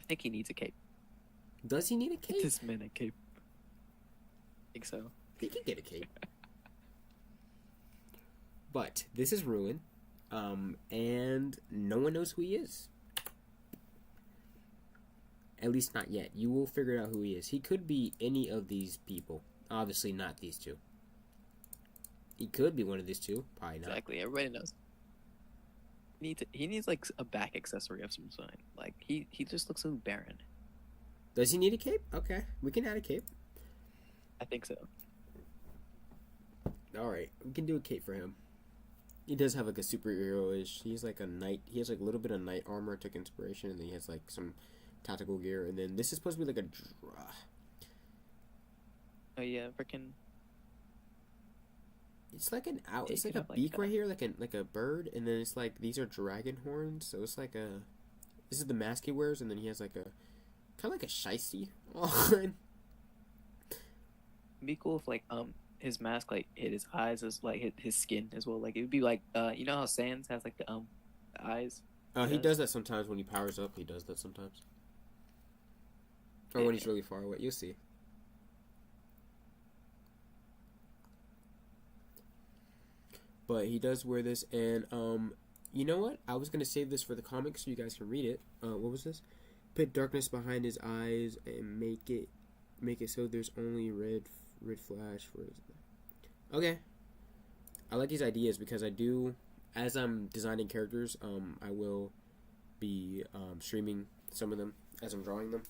I think he needs a cape. does he need a cape? This man a cape. I think so. He can get a cape. But this is Ruin, and no one knows who he is. At least not yet. You will figure out who he is. He could be any of these people. Obviously not these two. He could be one of these two. Probably not. Exactly. Everybody knows. He needs like a back accessory of some kind. Like he just looks so barren. Does he need a cape? Okay. We can add a cape. I think so. Alright. We can do a cape for him. He does have like a superhero-ish. He's like a knight. He has like a little bit of knight armor. Took inspiration. And then he has like some tactical gear. And then this is supposed to be like a... Oh yeah, freaking. It's like an owl. Yeah, It's you like could a have, like, beak right here, like a bird, and then it's like these are dragon horns. So it's like a. This is the mask he wears, and then he has like a, kind of like a shiesty on. It'd be cool if like his mask like hit his eyes as like hit his skin as well. Like it would be like you know how Sans has like the eyes. He does that sometimes when he powers up. He does that sometimes. Or when he's really far away. You'll see. But he does wear this, and you know what? I was gonna save this for the comics so you guys can read it. What was this? Put darkness behind his eyes and make it so there's only red flash for his. Okay, I like these ideas because I do, as I'm designing characters, I will be streaming some of them as I'm drawing them,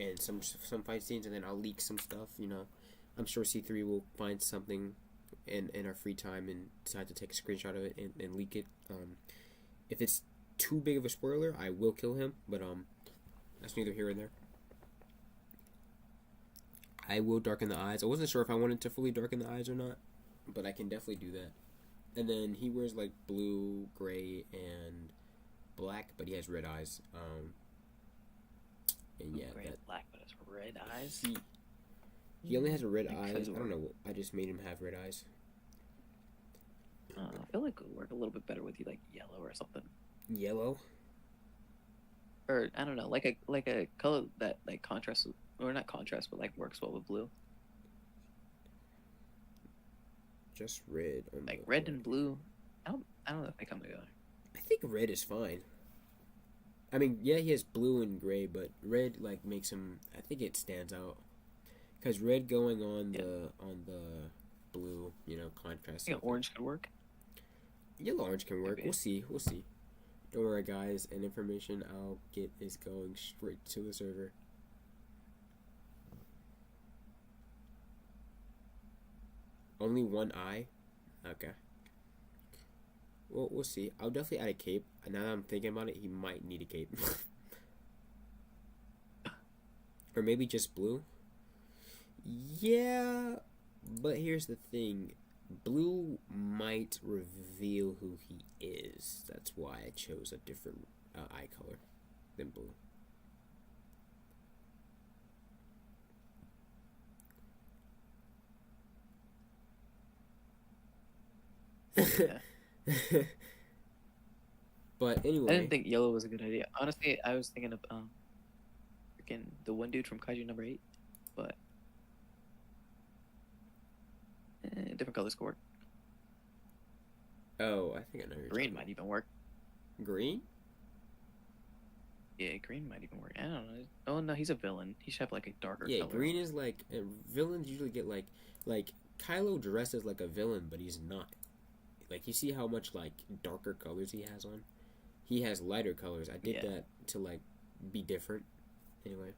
and some fight scenes, and then I'll leak some stuff. I'm sure C3 will find something in our free time and decide to take a screenshot of it and leak it. If it's too big of a spoiler, I will kill him, but that's neither here nor there. I will darken the eyes. I wasn't sure if I wanted to fully darken the eyes or not, but I can definitely do that. And then he wears like blue, gray, and black, but he has red eyes. And yeah, Gray and black, but it's red eyes. He only has a red eye. I Because don't know. I just made him have red eyes. I feel like it would work a little bit better with you like yellow or something. Yellow? Or I don't know, like a color that like contrasts with, or not contrast, but like works well with blue. Just red. Like red and blue. I don't know if they come together. I think red is fine. I mean, yeah, he has blue and gray, but red like makes him. I think it stands out because red going on the blue, contrast. I think orange could work. Yellow orange can work. Maybe. We'll see. Don't worry, guys. And information I'll get is going straight to the server. Only one eye? Okay. Well, we'll see. I'll definitely add a cape. Now that I'm thinking about it, he might need a cape. Or maybe just blue. Yeah, but here's the thing. Blue might reveal who he is. That's why I chose a different eye color than blue. Yeah. But I anyway, didn't think yellow was a good idea. Honestly, I was thinking of freaking the one dude from Kaiju number 8, but different colors could work. oh, I think I know who you're Green talking might even work. about. Green? Yeah, green might even work. I don't know. Oh no, he's a villain. He should have like a darker Yeah, color. green is like villains usually get like Kylo dresses like a villain, but he's not. Like you see how much like darker colors he has on. He has lighter colors. I did Yeah. that to like be different. Anyway,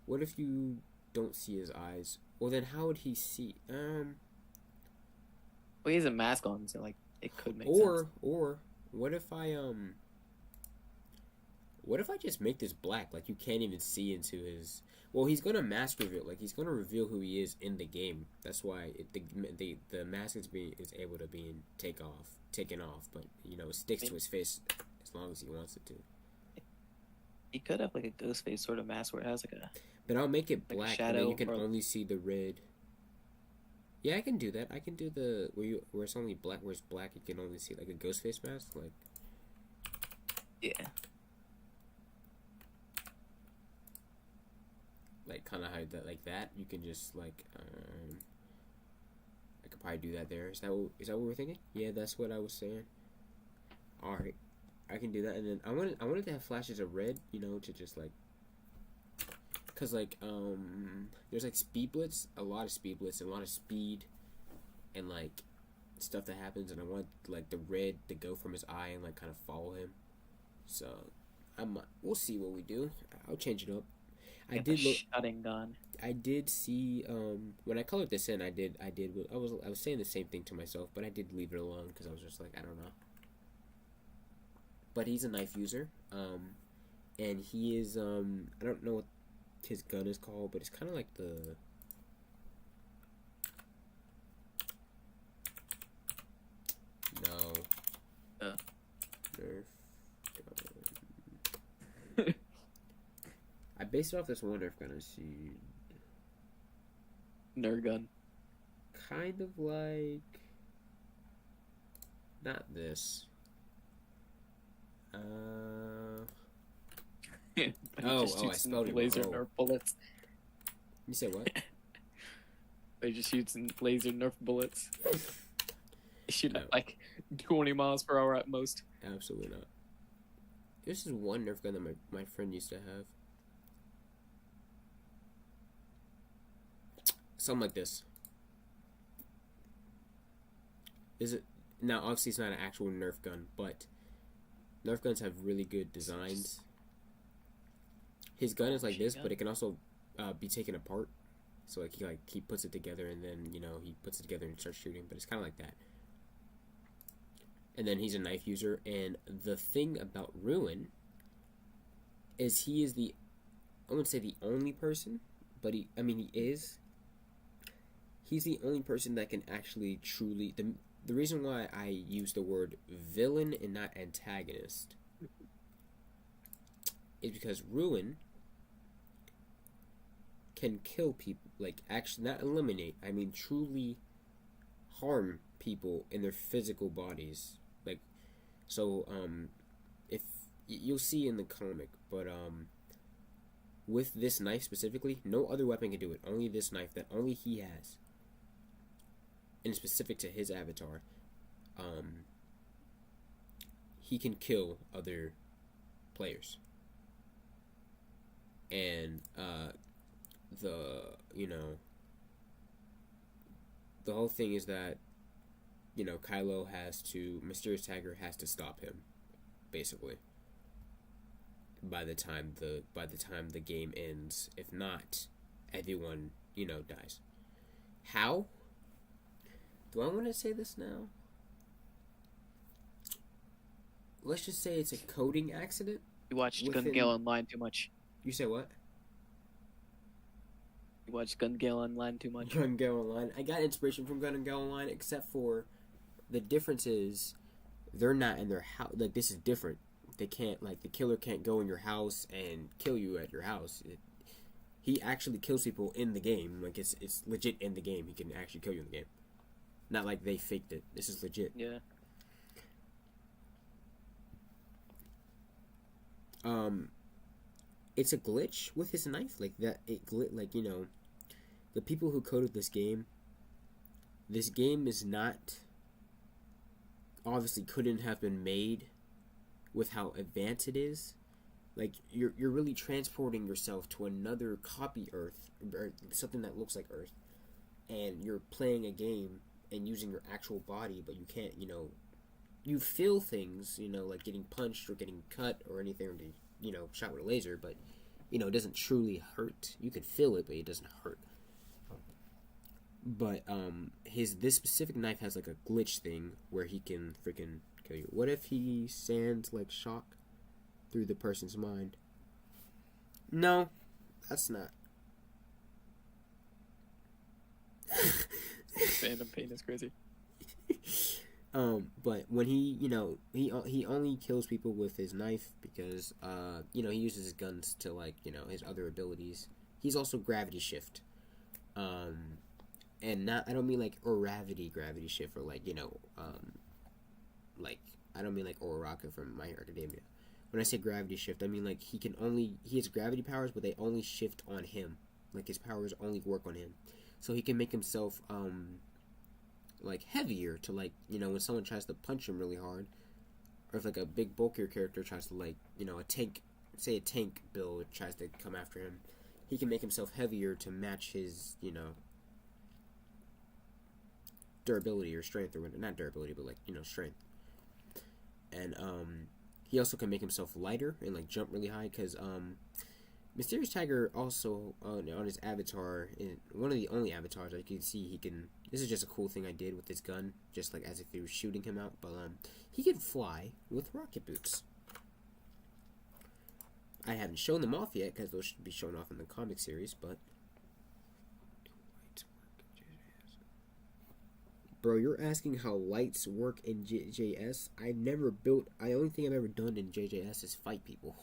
what if you don't see his eyes? Well, then how would he see? Well, he has a mask on, so like it could make Or sense. what if what if I just make this black? Like you can't even see into his. Well, he's gonna mask reveal. Like he's gonna reveal who he is in the game. That's why the mask is able to be taken off. But you know, it sticks to his face as long as he wants it to. He could have like a ghost face sort of mask where it has like a. But I'll make it Like a black, and then shadow you can or- only see the red. Yeah, I can do that. I can do the where it's only black. Where it's black, you can only see like a ghost face mask. Like Yeah. kind of hide that like that. You can just like I could probably do that there. Is that what we're thinking? Yeah, that's what I was saying. All right, I can do that, and then I wanted to have flashes of red, you know, to just like, cause like there's like speed blitz, a lot of speed blitz, and a lot of speed, and like stuff that happens, and I want like the red to go from his eye and like kind of follow him. So we'll see what we do. I'll change it up. I Got did the look. shutting gun. I did see when I colored this in. I was saying the same thing to myself, but I did leave it alone because I was just like, I don't know. But he's a knife user, and he is I don't know what his gun is called, but it's kind of like the no Nerf gun. I based it off this one Nerf gun I see. Nerd gun. Kind of like not this. He Oh, just I shoots some spelled it laser wrong. Nerf bullets. You said what? They just shoot some laser Nerf bullets. They shoot No. at like 20 miles per hour at most. Absolutely not. This is one Nerf gun that my friend used to have. Something like this. Is it now? Obviously, it's not an actual Nerf gun, but Nerf guns have really good designs. His gun is like this, but it can also be taken apart. So like he puts it together, and then you know he puts it together and starts shooting. But it's kind of like that. And then he's a knife user, and the thing about Ruin is he is I wouldn't say the only person, but he is. He's the only person that can actually truly the reason why I use the word villain and not antagonist is because Ruin can kill people, like actually not eliminate, I mean truly harm people in their physical bodies. Like so if you'll see in the comic, but with this knife specifically, no other weapon can do it. Only this knife that only he has. And it's specific to his avatar. He can kill other players. And the whole thing is that Kylo Mysterious Tiger has to stop him, basically. By the time the game ends, if not, everyone dies. How? Do I want to say this now? Let's just say it's a coding accident. You watched Within- Gun Gale Online too much. You say what? You watched Gun Gale Online too much. Gun Gale Online. I got inspiration from Gun and Gale Online, except for the difference is they're not in their house. Like, this is different. They can't, like, the killer can't go in your house and kill you at your house. He actually kills people in the game. Like, it's legit in the game. He can actually kill you in the game. Not like they faked it. This is legit. Yeah. It's a glitch with his knife, like that. Like the people who coded this game. This game is not. Obviously, couldn't have been made with how advanced it is. Like you're really transporting yourself to another copy Earth, or something that looks like Earth, and you're playing a game and using your actual body, but you can't. You feel things, like getting punched or getting cut or anything, or shot with a laser, but it doesn't truly hurt. You can feel it, but it doesn't hurt. But this specific knife has like a glitch thing where he can freaking kill you. What if he sands like shock through the person's mind? No, that's not. Phantom pain is crazy. But when he only kills people with his knife because he uses his guns to his other abilities. He's also gravity shift. And I don't mean like gravity shift or I don't mean like Uraraka from My Hero Academia. When I say gravity shift, I mean like he has gravity powers, but they only shift on him. Like his powers only work on him, so he can make himself heavier to when someone tries to punch him really hard, or if like a big bulkier character tries to a tank build tries to come after him, he can make himself heavier to match his durability or strength, or not durability but strength. And he also can make himself lighter and jump really high, because Mysterious Tiger also on his avatar, one of the only avatars I can see he can. This is just a cool thing I did with his gun, just like as if he was shooting him out. But he can fly with rocket boots. I haven't shown them off yet because those should be shown off in the comic series. But bro, you're asking how lights work in JJS? I never built. The only thing I've ever done in JJS is fight people.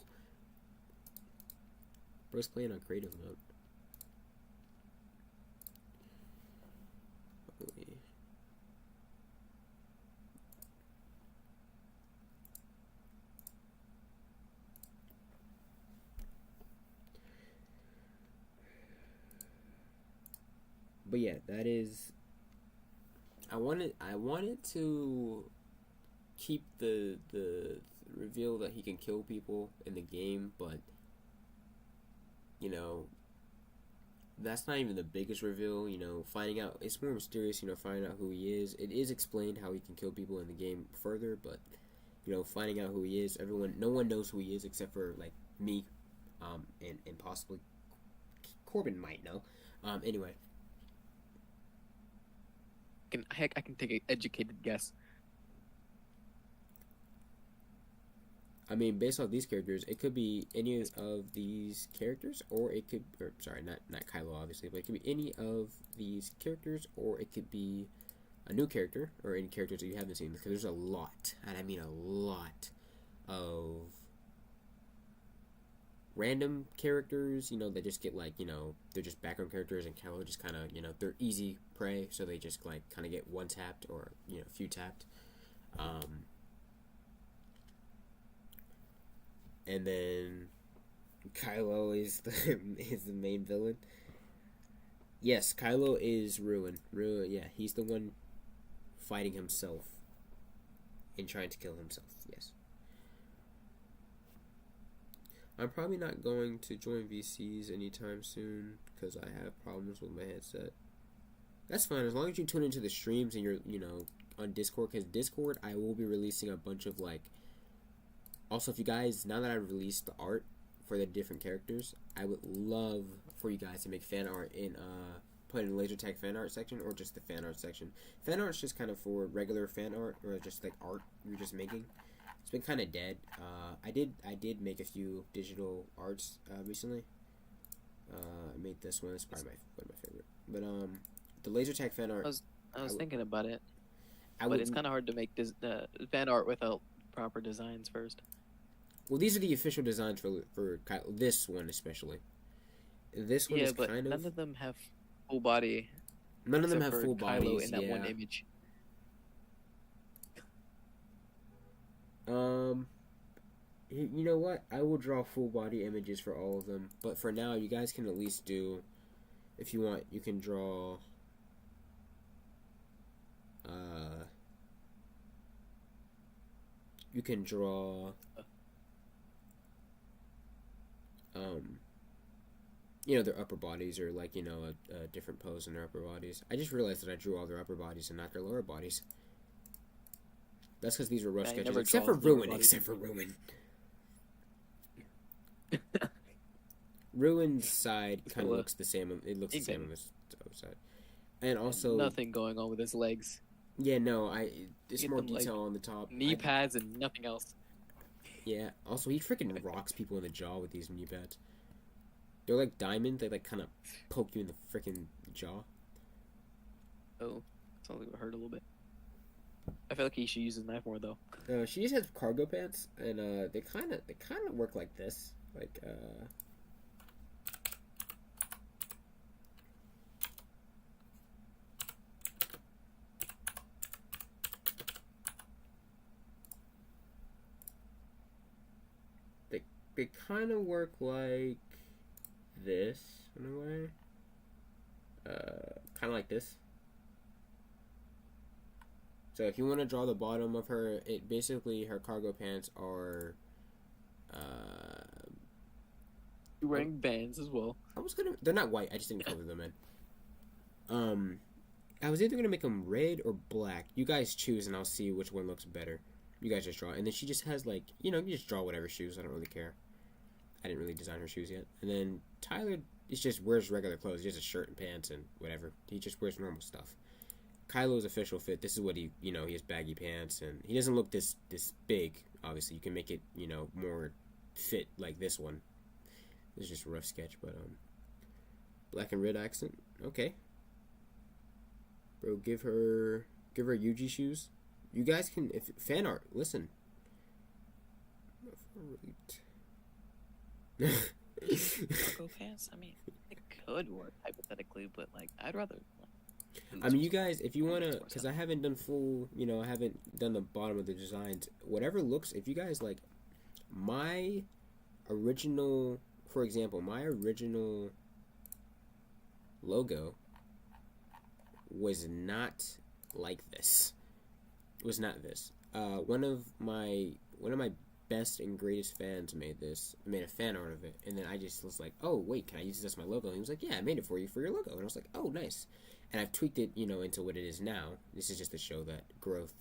Bro's playing on creative mode. Holy. But yeah, that is. I wanted to keep the reveal that he can kill people in the game, but that's not even the biggest reveal. Finding out, it's more mysterious. Finding out who he is. It is explained how he can kill people in the game further, but finding out who he is. No one knows who he is except for me, and possibly Corbin might know. Anyway. I can take an educated guess. I mean, based off these characters, it could be any of these characters, or not Kylo, obviously, but it could be any of these characters, or it could be a new character, or any characters that you haven't seen, because there's a lot, and I mean a lot, of random characters, that just get they're just background characters, and Kylo just kind of, they're easy prey, so they just kind of get one tapped, or, a few tapped, and then Kylo is the main villain. Yes, Kylo is Ruin. Yeah, he's the one fighting himself and trying to kill himself. Yes. I'm probably not going to join VCs anytime soon because I have problems with my headset. That's fine as long as you tune into the streams and you're on Discord, because Discord I will be releasing a bunch of Also, if you guys, now that I've released the art for the different characters, I would love for you guys to make fan art put in Laser Tag fan art section, or just the fan art section. Fan art's just kind of for regular fan art, or just art you're just making. It's been kind of dead. I did make a few digital arts recently. I made this one. It's probably one of my favorite. But the Laser Tag fan art. I was thinking about it, but it's kind of hard to make this fan art without proper designs first. Well, these are the official designs for this one especially. This one is but kind of. None of them have full body. None of them have full Kylo bodies. in that one image. Um, you know what? I will draw full body images for all of them. But for now, you guys can at least do, if you want, you can draw. You can draw. Their upper bodies or like a different pose in their upper bodies. I just realized that I drew all their upper bodies and not their lower bodies. That's because these were rough Yeah, you sketches, never except draw for the lower Ruin. bodies. Except for Ruin. Ruin's side kind of Well, looks the same. It looks the he same can- on this other side, and also Nothing going on with his legs, yeah, no, there's Get more them, like, detail on the top. knee pads, and nothing else. Yeah. Also, he freaking rocks people in the jaw with these knee pads. They're like diamond. They like kind of poke you in the freaking jaw. Oh, sounds like it hurt a little bit. I feel like he should use his knife more though. She just has cargo pants, and they kind of work like this, like they kind of work like this in a way, kind of like this. So if you want to draw the bottom of her, it basically her cargo pants are. You're wearing bands as well. They're not white. I just didn't color them in. I was either gonna make them red or black. You guys choose, and I'll see which one looks better. You guys just draw, and then she just has like you just draw whatever shoes. I don't really care. I didn't really design her shoes yet. And then Tyler just wears regular clothes. He has a shirt and pants and whatever. He just wears normal stuff. Kylo's official fit. This is what he has baggy pants, and he doesn't look this big. Obviously, you can make it more fit like this one. This is just a rough sketch, but black and red accent. Okay, bro, give her Yuji shoes. You guys can if fan art. Listen. Cargo pants. I mean, it could work hypothetically, but like I'd rather. I mean, you guys, if you wanna, because I haven't done full, I haven't done the bottom of the designs. Whatever looks, if you guys like, my original, for example, my original logo was not like this. It was not this. One of my best and greatest fans made a fan art of it, and then I just was like, oh wait, can I use this as my logo? And he was like, yeah, I made it for you for your logo, and I was like, oh nice. And I've tweaked it, into what it is now. This is just to show that growth,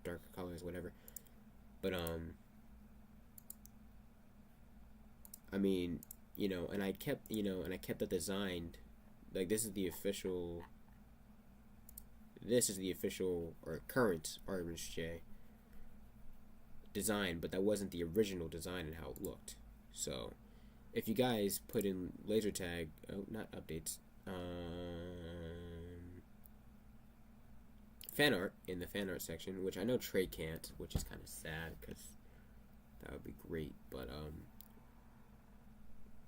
darker colors, whatever. But I mean, and I kept the design, like this is the official or current Artemis J design, but that wasn't the original design and how it looked. So, if you guys put in laser tag, not updates, fan art in the fan art section, which I know Trey can't, which is kind of sad because that would be great. But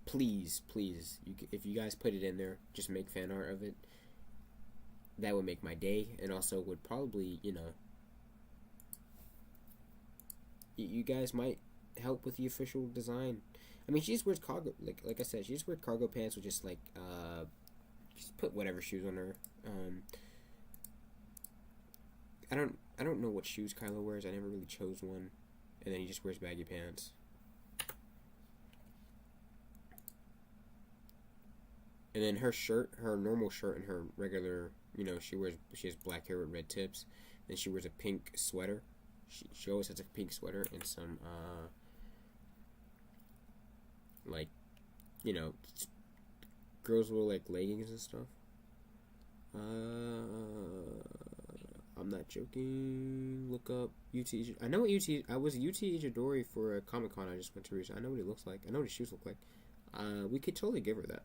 please, if you guys put it in there, just make fan art of it. That would make my day, and also would probably, you guys might help with the official design. I mean, she just wears cargo, like I said, she just wears cargo pants with just just put whatever shoes on her. I don't know what shoes Kylo wears. I never really chose one, and then he just wears baggy pants. And then her shirt, her normal shirt, and her regular, she has black hair with red tips. Then she wears a pink sweater. She always has a pink sweater and some, girls wear, leggings and stuff. I'm not joking. Look up UT. I know what UT. I was UT Ijidori for a Comic Con I just went to recently. I know what he looks like. I know what his shoes look like. We could totally give her that.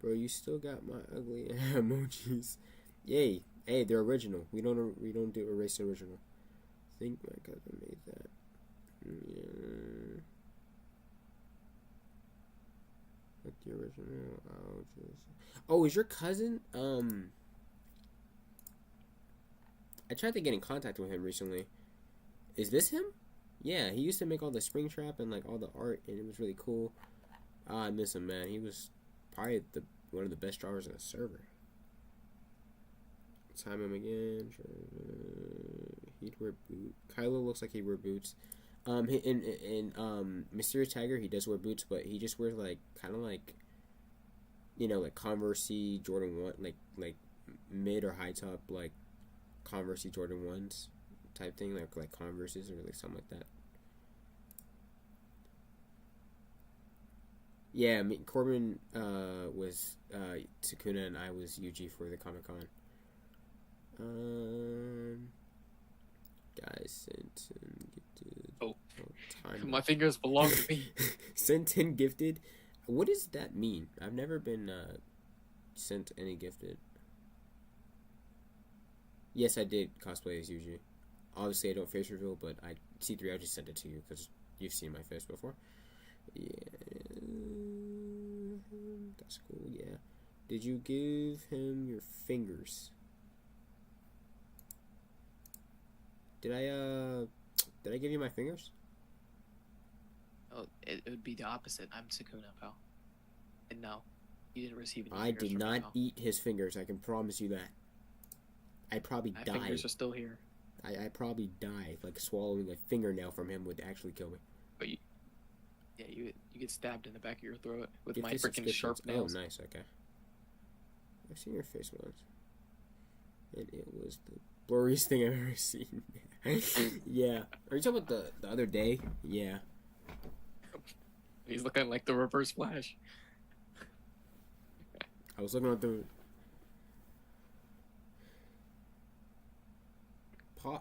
Bro, you still got my ugly emojis. Yay. Hey, they're original. We don't do erase the original. I think my cousin made that. Yeah. Like the original. Oh, is your cousin? I tried to get in contact with him recently, Is this him? Yeah, he used to make all the Springtrap and like all the art, and it was really cool. I miss him, man. He was probably one of the best drawers on the server. Time him again. He'd wear boots. Kylo looks like he'd wear boots. In Mysterious Tiger, he does wear boots, but he just wears like kind of like, you know, like Converse Jordan 1, like mid or high top like Converse Jordan 1s type thing, like Converses or like something like that. Yeah, Corbin was Sukuna and I was Yuji for the Comic Con. Guys, Sentin gifted. Oh, time. my fingers belong to me. Sentin gifted. What does that mean? I've never been sent any gifted. Yes, I did cosplay as Yuji. Obviously, I don't face reveal, but C3, I just sent it to you because you've seen my face before. Yeah, that's cool. Yeah, did you give him your fingers? Did I give you my fingers? Oh, it would be the opposite. I'm Sukuna, pal. And no, you didn't receive any I fingers did from me, not pal. eat his fingers. I can promise you that. I'd probably My die. fingers are still here. I probably die. Like swallowing a fingernail from him would actually kill me. But you get stabbed in the back of your throat with Get my this freaking sharp subscriptions. nails. Oh, nice. Okay. I've seen your face once, and it was the blurriest thing I've ever seen. Yeah. Are you talking about the other day? Yeah. He's looking like the Reverse Flash. I was looking at the.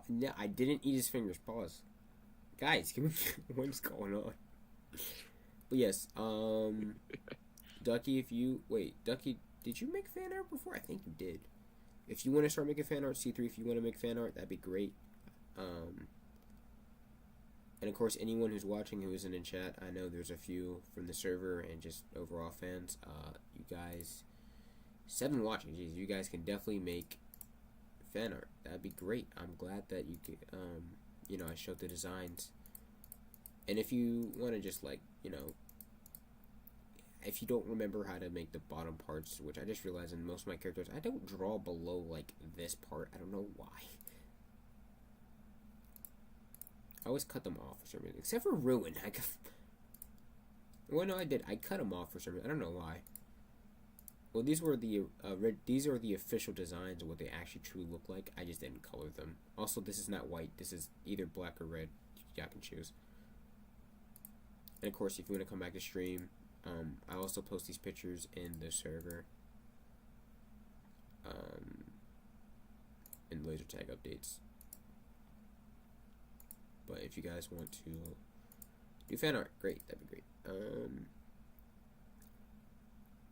No, I didn't eat his fingers. Pause. Guys, give me what's going on? But yes, Ducky, Ducky, did you make fan art before? I think you did. If you want to start making fan art, C3, if you want to make fan art, that'd be great. And of course, anyone who's watching who isn't in chat, I know there's a few from the server and just overall fans. You guys, 7 watching, geez, you guys can definitely make fan art. That'd be great. I'm glad that you could, I showed the designs. And if you want to just if you don't remember how to make the bottom parts, which I just realized in most of my characters, I don't draw below like this part. I don't know why. I always cut them off for some reason, except for Ruin. Well, no, I did. I cut them off for some reason. I don't know why. Well, these were the these are the official designs of what they actually truly look like. I just didn't color them. Also, this is not white. This is either black or red. Y'all can choose. And of course, if you want to come back to stream, I also post these pictures in the server. In laser tag updates. But if you guys want to do fan art, great. That'd be great.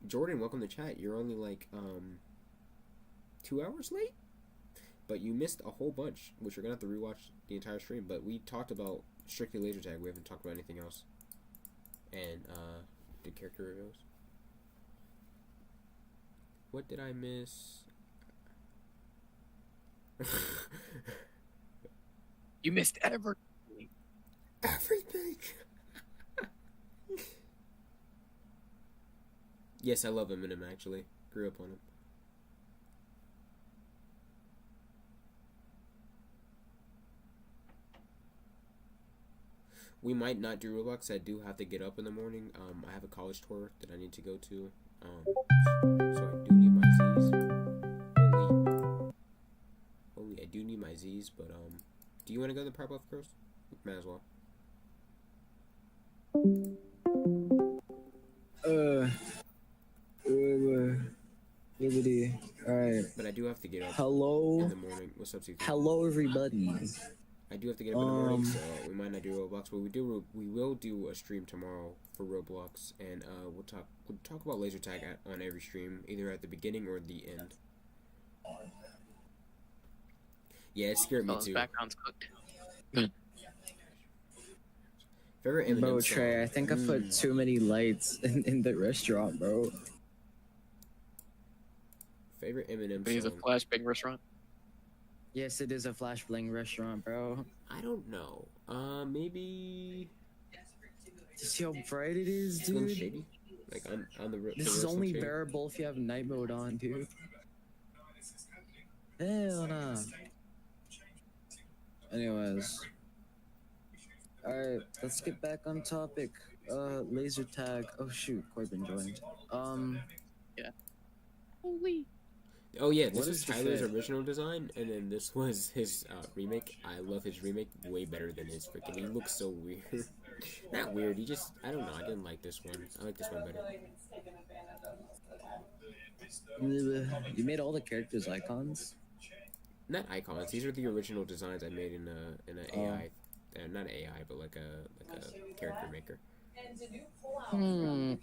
Jordan, welcome to chat. You're only like 2 hours late, but you missed a whole bunch, which you're gonna have to rewatch the entire stream. But we talked about strictly laser tag. We haven't talked about anything else. And the character reveals. What did I miss? You missed everything. Everything. Yes, I love Eminem, actually. Grew up on him. We might not do Roblox. I do have to get up in the morning. I have a college tour that I need to go to. So I do need my Z's. Holy, I do need my Z's, but do you want to go to the Powerpuff Girls? Might as well. Liberty. Alright. But I do have to get up Hello. in the morning. What's up, C3? Hello, everybody. I do have to get up in the morning, so we might not do Roblox, but we will do a stream tomorrow for Roblox, and we'll talk about laser tag on every stream, either at the beginning or the end. Yeah, it scared me Oh, his too. background's cooked. Favorite Eminem Bro, song? Trey, I think I put too many lights in the restaurant, bro. Favorite Eminem But he's a song? flashbang restaurant. Yes, it is a Flash Bling restaurant, bro. I don't know. Maybe You see how bright it is, Slim dude? Shady. Like on the This the is real Slim only Shady. bearable if you have night mode on, dude. Hell nah. Anyways. Alright, let's get back on topic. Laser tag. Oh shoot, Corbin joined. Holy. Oh yeah, What this was is the Tyler's fit? original design, and then this was his remake. I love his remake way better than his freaking. He looks so weird. Not weird. He just I don't know. I didn't like this one. I like this one better. You made all the characters icons? Not icons. These are the original designs I made in a Oh. AI, not AI, but like a character maker. Hmm.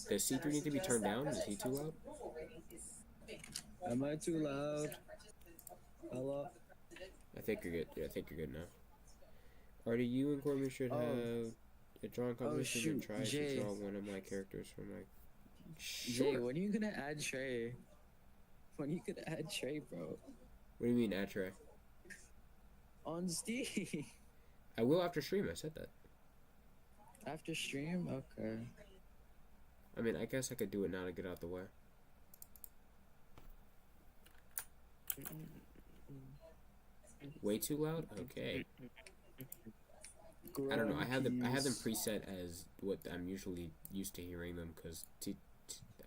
Does C3 need to be turned down? Is he too loud? Am I too loud? Hello? I think you're good. Yeah, I think you're good now. Artie, you and Corbin should Oh. have a drawing competition and shoot, try Jay. to draw one of my characters from my. Jay, Sure. when are you gonna add Trey? When are you gonna add Trey, bro? What do you mean, Atre? On Steam. I will after stream. I said that. After stream? Okay. I mean, I guess I could do it now to get out the way. Way too loud? Okay. I don't know. I have them Grunkies. preset as what I'm usually used to hearing them because I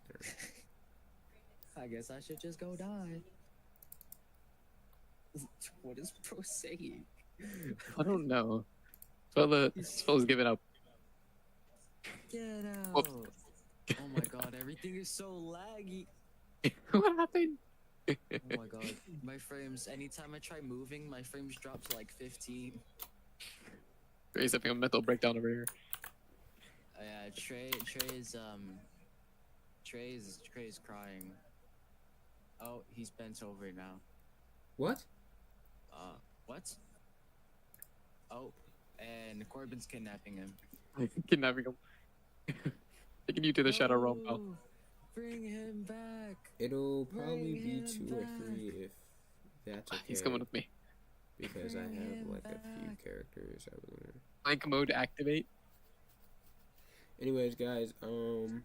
don't know. I guess I should just go die. What is Pro saying? I don't know. Fella's giving up. Get out! Whoops. Oh my god, everything is so laggy. What happened? Oh my god, my frames. Anytime I try moving, my frames drop to like 15. He's having a mental breakdown over here. Yeah, Trey's crying. Oh, he's bent over now. What? What? Oh, and Corbin's kidnapping him. Kidnapping him. Taking you to the Shadow Realm, pal. No! Bring him back. It'll probably Bring be him 2 or back. 3 if that's okay. He's coming with me. Because I Bring have him like a few back. characters. Blank mode activate. Anyways, guys, Bring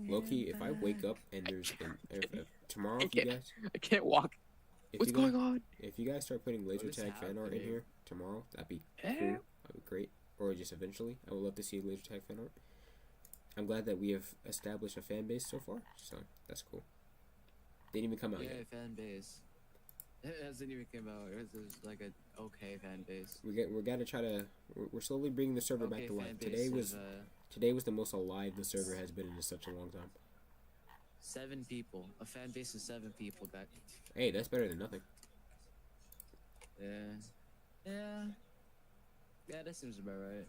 Loki, him if I wake back. up and there's if tomorrow, I if you can't- guys, I can't walk. if What's you guys, going on? if you guys start putting laser What is tag fan art in happening? here tomorrow, that'd be Yeah. cool. That'd be great. Or just eventually, I would love to see laser tag fan art. I'm glad that we have established a fan base so far, so that's cool. They didn't even come out Yeah, yet. fan base. It hasn't even come out. It's like a okay fan base. We're gotta try to. We're slowly bringing the server back Okay, to fan life. base is, Today was the most alive the server has been in such a long time. 7 people. A fan base of 7 people back. Hey, that's better than nothing. Yeah, that seems about right.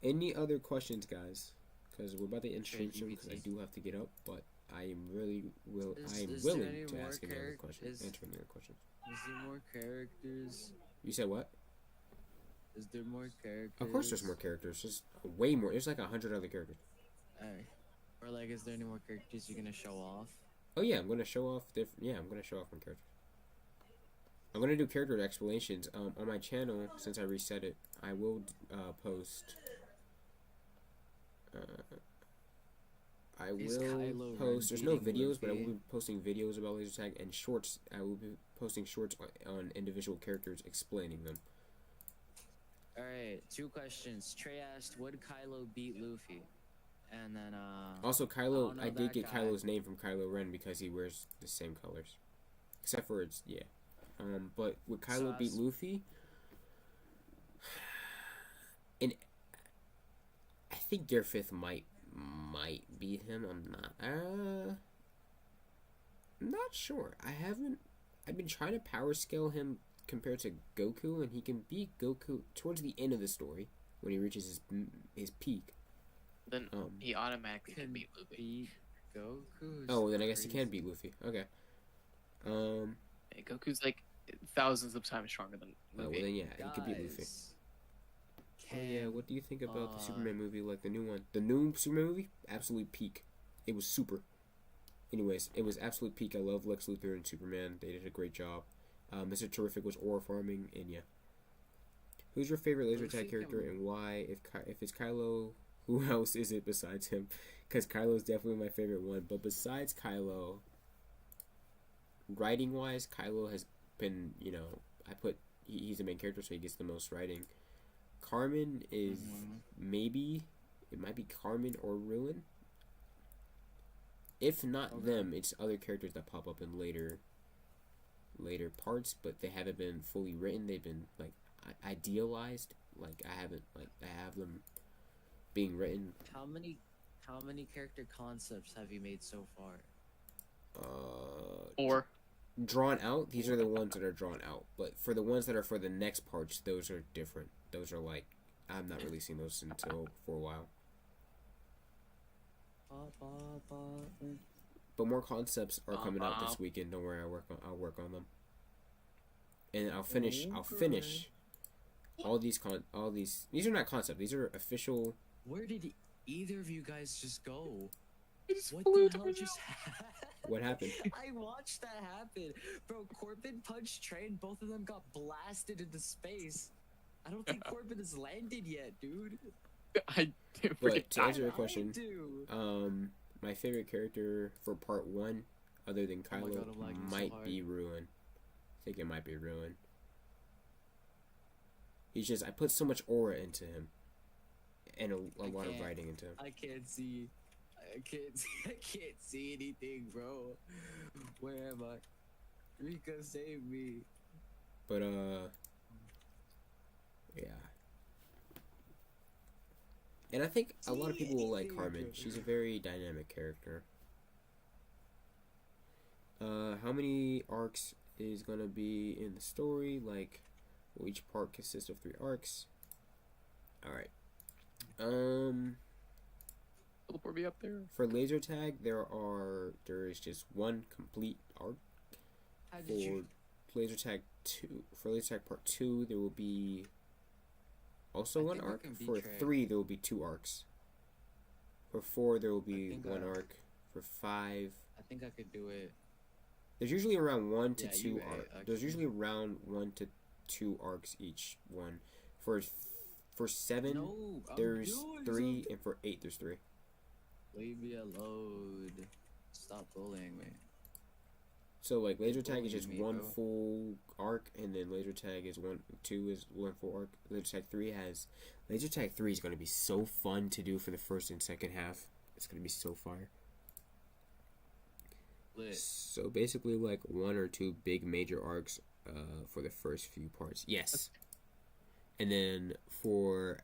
Any other questions, guys? Because we're about to end stream soon. Because I ChatGPT. do have to get up, but I am really Is there willing any to more ask any other charac- questions. is- Answer any other questions. Is there more characters? You said what? Is there more characters? Of course, there's more characters. There's way more. There's like 100 other characters. Alright. Or like, is there any more characters you're gonna show off? Oh yeah, I'm gonna show off. I'm gonna show off my characters. I'm gonna do character explanations. On my channel, since I reset it, I will post. I Is will Kylo Ren post. There's no beating videos, but I Luffy? will be posting videos about laser tag and shorts. I will be posting shorts on individual characters explaining them. Alright, 2 questions. Trey asked, would Kylo beat Luffy? And then, Also, Kylo, don't know I did that get guy. Kylo's name from Kylo Ren because he wears the same colors, except for it's yeah. But would Kylo So beat as- Luffy? And I think Garfith might beat him. I'm not sure. I've been trying to power scale him compared to Goku, and he can beat Goku towards the end of the story when he reaches his peak. Then he automatically can can beat Luffy. beat Goku. is Oh, then I guess he can crazy. beat Luffy. Okay. Hey, Goku's like thousands of times stronger than Oh, well Luffy. then yeah, he could beat Luffy. Guys, Oh yeah, can- what do you think about the uh, Superman movie, like the new one? The new Superman movie, absolutely peak. It was super. anyways, it was absolute peak. I love Lex Luthor and Superman. They did a great job. Mr. Terrific was aura farming, and yeah. Who's your favorite laser tag character and why? If it's Kylo, who else is it besides him? Because Kylo's definitely my favorite one. But besides Kylo, writing wise, Kylo has been, he's the main character, so he gets the most writing. Carmen is it might be Carmen or Ruin. If not them, it's other characters that pop up in later parts, but they haven't been fully written. They've been like idealized. Like I have them being written. How many character concepts have you made so far? Or drawn out. These are the ones that are drawn out. But for the ones that are for the next parts, those are different. Those are like I'm not releasing those until for a while. But more concepts are coming out this weekend. Don't worry, I'll work on them. And I'll finish all these these are not concepts. These are official. Where did either of you guys just go? What flew the hell just happened? What happened? I watched that happen. Bro, Corbin punched Trey and both of them got blasted into space. I don't think Corbin has landed yet, dude. But to answer your I question, do. my favorite character for part 1, other than Oh my Kylo, God, I'm lagging so might hard. be Ruin. I think it might be Ruin. He's just I put so much aura into him, and a lot of writing into him. I can't see. I can't see anything, bro. Where am I? Rika, save me. But yeah. And I think a lot of people will like Carmen. She's a very dynamic character. How many arcs is gonna be in the story? Like, will each part consist of 3 arcs? Alright. Teleport me up there. For laser tag, there is just one complete arc. How did For you? laser tag 2, for laser tag part 2, there will be also I one think I arc. can beat For Trey. 3, there will be 2 arcs. For 4, there will be think one I- arc. For 5, I think I could do it. there's usually around 1 to Yeah, 2 you're right, arcs. There's actually. usually around 1 to 2 arcs each one. For 7, No, I'm there's doing 3, something. and for 8, there's 3. Leave me alone. Stop bullying me. So like laser tag bullying is just me, one bro. full arc, and then laser tag is 2 is one full arc. Laser tag 3 is gonna be so fun to do for the first and second half. It's gonna be so fire. Lit. So basically, like 1 or 2 big major arcs, for the first few parts. Yes, and then for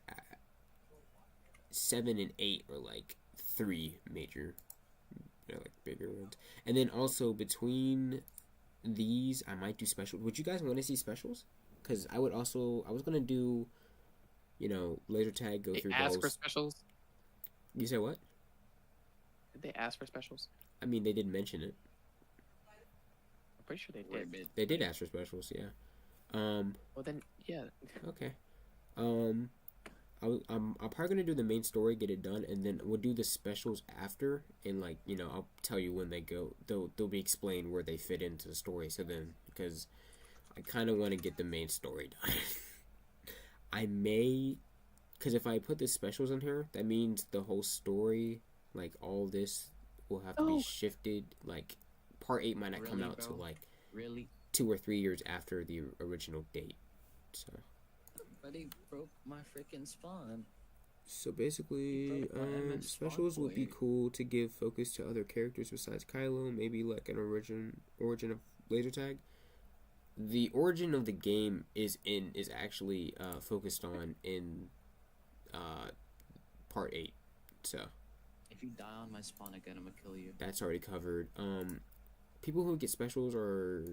7 and 8 are like 3 major, like bigger ones. And then also between these, I might do specials. Would you guys want to see specials? Because I was gonna do, laser tag, go They through ask for those. specials. You said what? Did they ask for specials? I mean, they did mention it. I'm pretty sure they Wait a did. They minute. did ask for specials, yeah. Well then, yeah. Okay. I'm probably gonna do the main story, get it done, and then we'll do the specials after, and I'll tell you when they go. They'll be explained where they fit into the story. So then, because I kind of want to get the main story done. I may, because if I put the specials in here, that means the whole story, like all this, will have to Oh. be shifted. Like part 8 might not come Really, out till bro? like Really? 2 or 3 years after the original date. But he broke my freaking spawn. So basically, broke my MS specials would be Sparkly. cool to give focus to other characters besides Kylo. Maybe like an origin of laser tag. The origin of the game is actually focused on in part 8. So If you die on my spawn again, I'm gonna kill you. that's already covered. People who get specials are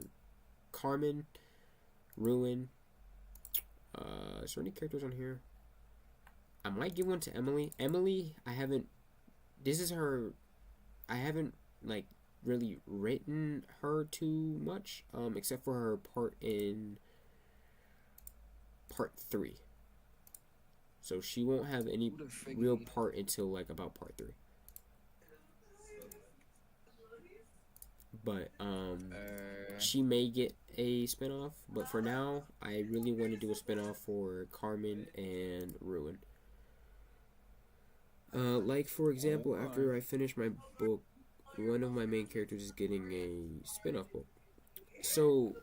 Carmen, Ruin. Is there any characters on here? I might give one to Emily. Emily, I haven't like really written her too much, except for her part in part 3. So she won't have any Who the frig real you- part until like about part 3. but she may get a spinoff. But for now, I really want to do a spinoff for Carmen and Ruin. Like for example, after I finish my book, one of my main characters is getting a spin-off book. So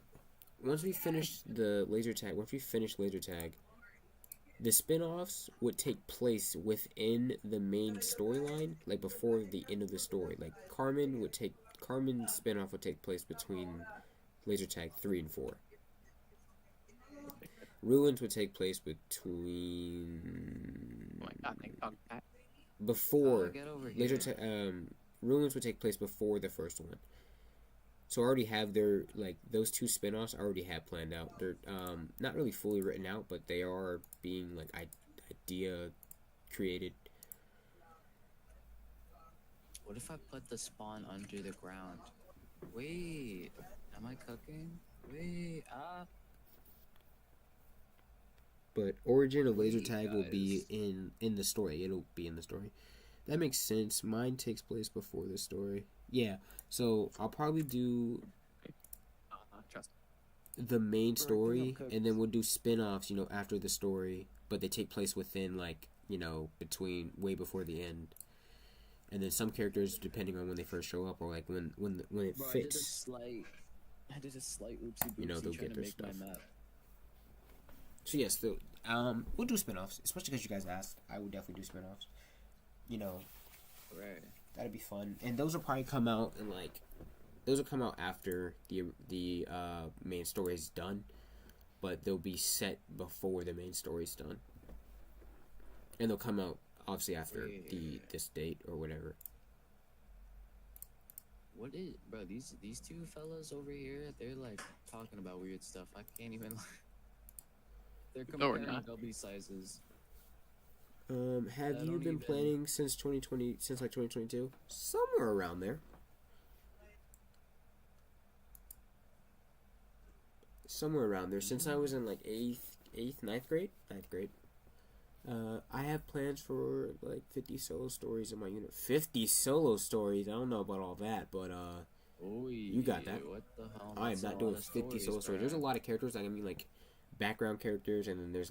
once we finish laser tag, the spin-offs would take place within the main storyline, like before the end of the story. Like Carmen's spin-off would take place between laser tag 3 and 4. Ruins would take place between Oh my god, TikTok back. before Get over here. laser tag. Ruins would take place before the first one. So I already have those two spin-offs I already have planned out. They're not really fully written out, but they are being like idea created. What if I put the spawn under the ground? Wait, am I cooking? Wait, But origin of laser tag will be in the story. It'll be in the story. That makes sense. Mine takes place before the story. Yeah. So I'll probably do Trust. the main story, cookies. and then we'll do spin-offs, after the story, but they take place within between way before the end. And then some characters, depending on when they first show up, or like when it bro, fits. I did a slight oopsie boopsie They'll trying get to their make stuff. my map. So yes, we'll do spin-offs, especially because you guys asked. I would definitely do spin-offs. Right. That'd be fun, and those will probably come out after the main story is done, but they'll be set before the main story's done, and they'll come out obviously after this date or whatever. What is, bro? These two fellas over here, they're like talking about weird stuff. I can't even. They're No, we're comparing not. W sizes. Have I you don't been even- planning since 2022? Somewhere around there. Since I was in like ninth grade. I have plans for like 50 solo stories in my unit. 50 solo stories. I don't know about all that, but You got that. What the hell? I am That's a not lot doing of 50 solo stories. There's a lot of characters. Like background characters, and then there's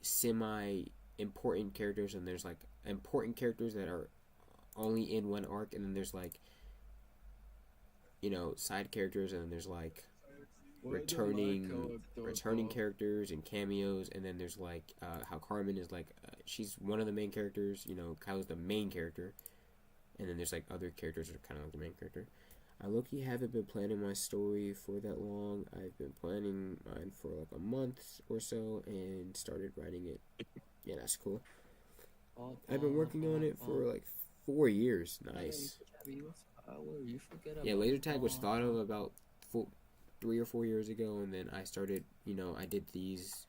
semi important characters, and there's important characters that are only in one arc, and then there's side characters, and then there's returning characters and cameos, and then there's how Carmen is she's one of the main characters. Kyle's the main character, and then there's other characters that are kind of like the main character. I low-key haven't been planning my story for that long. I've been planning mine for a month or so and started writing it. Yeah, that's cool. I've been working on it for 4 years. Nice. Yeah, laser tag was thought of about 3 or 4 years ago, and then I started, I did these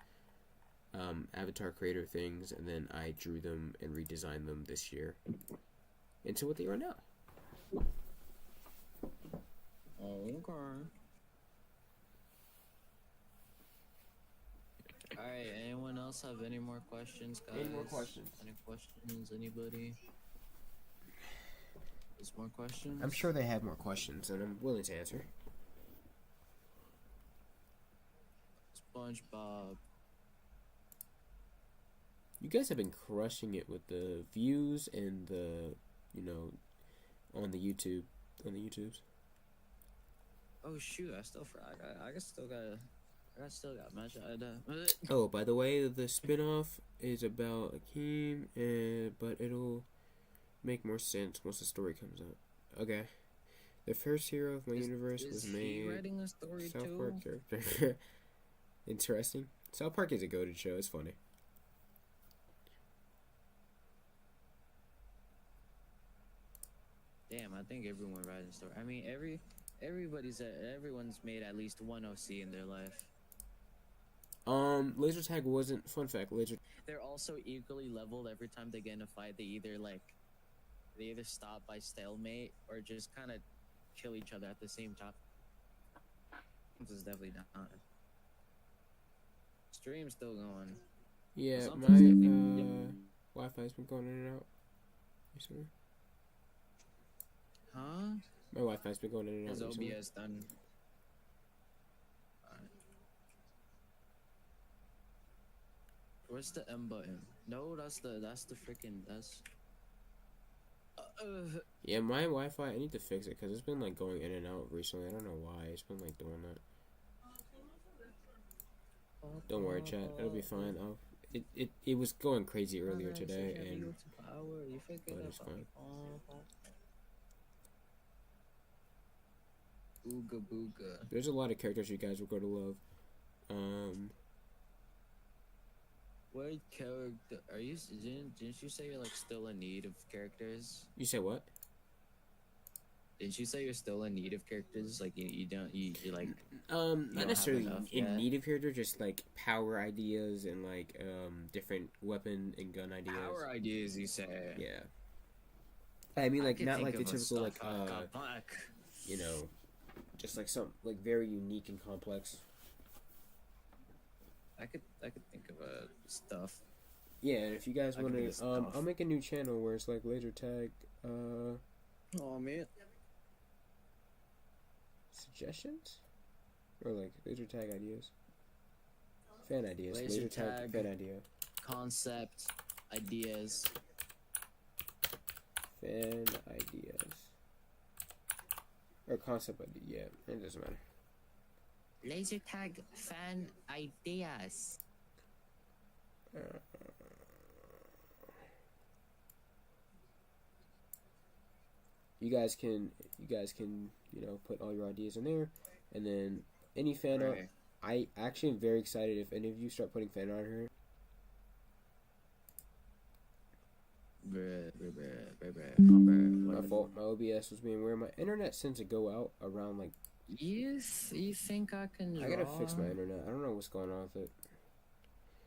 avatar creator things, and then I drew them and redesigned them this year into what they are now. Okay. Alright, anyone else have any more questions, guys? Any more questions? Any questions? Anybody? There's more questions? I'm sure they have more questions, and I'm willing to answer. SpongeBob. You guys have been crushing it with the views and the, on the YouTubes. Oh shoot! I still forgot. I still got mentioned. Oh, by the way, the spin-off is about Akeem, but it'll make more sense once the story comes out. Okay. The first hero of my universe was Is made he writing a story South too? Park character. Interesting. South Park is a goated show. It's funny. Damn, I think everyone writing a story. I mean, everyone's made at least one OC in their life. Laser tag wasn't. Fun fact. They're also equally leveled every time they get in a fight. They either stop by stalemate or just kind of kill each other at the same time. This is definitely not. Stream's still going. Yeah, Something's my definitely- Wi-Fi's been going in and out recently. Huh? My Wi-Fi's been going in and out Is recently. OBS done? Alright. Where's the M button? No, that's the freaking that's. Yeah, my Wi-Fi, I need to fix it because it's been like going in and out recently. I don't know why. It's been like doing that. Don't worry, chat. It'll be fine. It was going crazy earlier today, and but it's fine. Ooga booga. There's a lot of characters you guys will go to love. What character are you? Didn't you say you're like still in need of characters? You say what? Didn't you say you're still in need of characters? Like you like. Not have necessarily enough in yet? need of character, just like power ideas and like different weapon and gun ideas. Power ideas, you say? Yeah. I mean, like could not think like the of a typical like stuff I got back. you know, just like some like very unique and complex. I could think of a stuff. Yeah, and if you guys I want could to, think of stuff. I'll make a new channel where it's like laser tag Oh man. suggestions or like laser tag ideas, fan ideas, Laser laser tag tag. fan idea, Concept, ideas. fan ideas, or concept idea. Yeah, it doesn't matter. Laser tag fan ideas. You guys can put all your ideas in there, and then any fan art. Right. I actually am very excited if any of you start putting fan art here. My fault. My OBS was being weird. My internet tends to go out around like. You think I can draw? I gotta fix my internet. I don't know what's going on with it.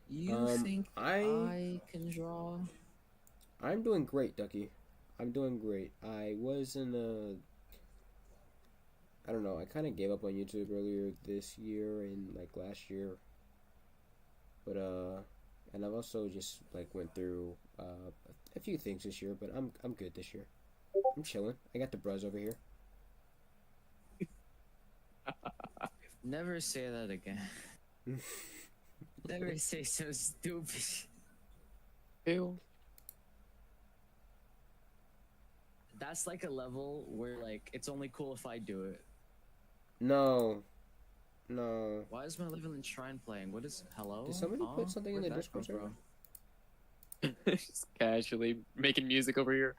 You think I can draw? I'm doing great, Ducky. I'm doing great. I was in a. I don't know. I kind of gave up on YouTube earlier this year and like last year. But and I've also just like went through a few things this year. But I'm good this year. I'm chilling. I got the bros over here. Never say that again. Never say so stupid. Ew. That's like a level where like it's only cool if I do it. No. Why is my Living Shrine playing? What is hello? Did somebody put something in Where'd the that Discord come server? from? Just casually making music over here.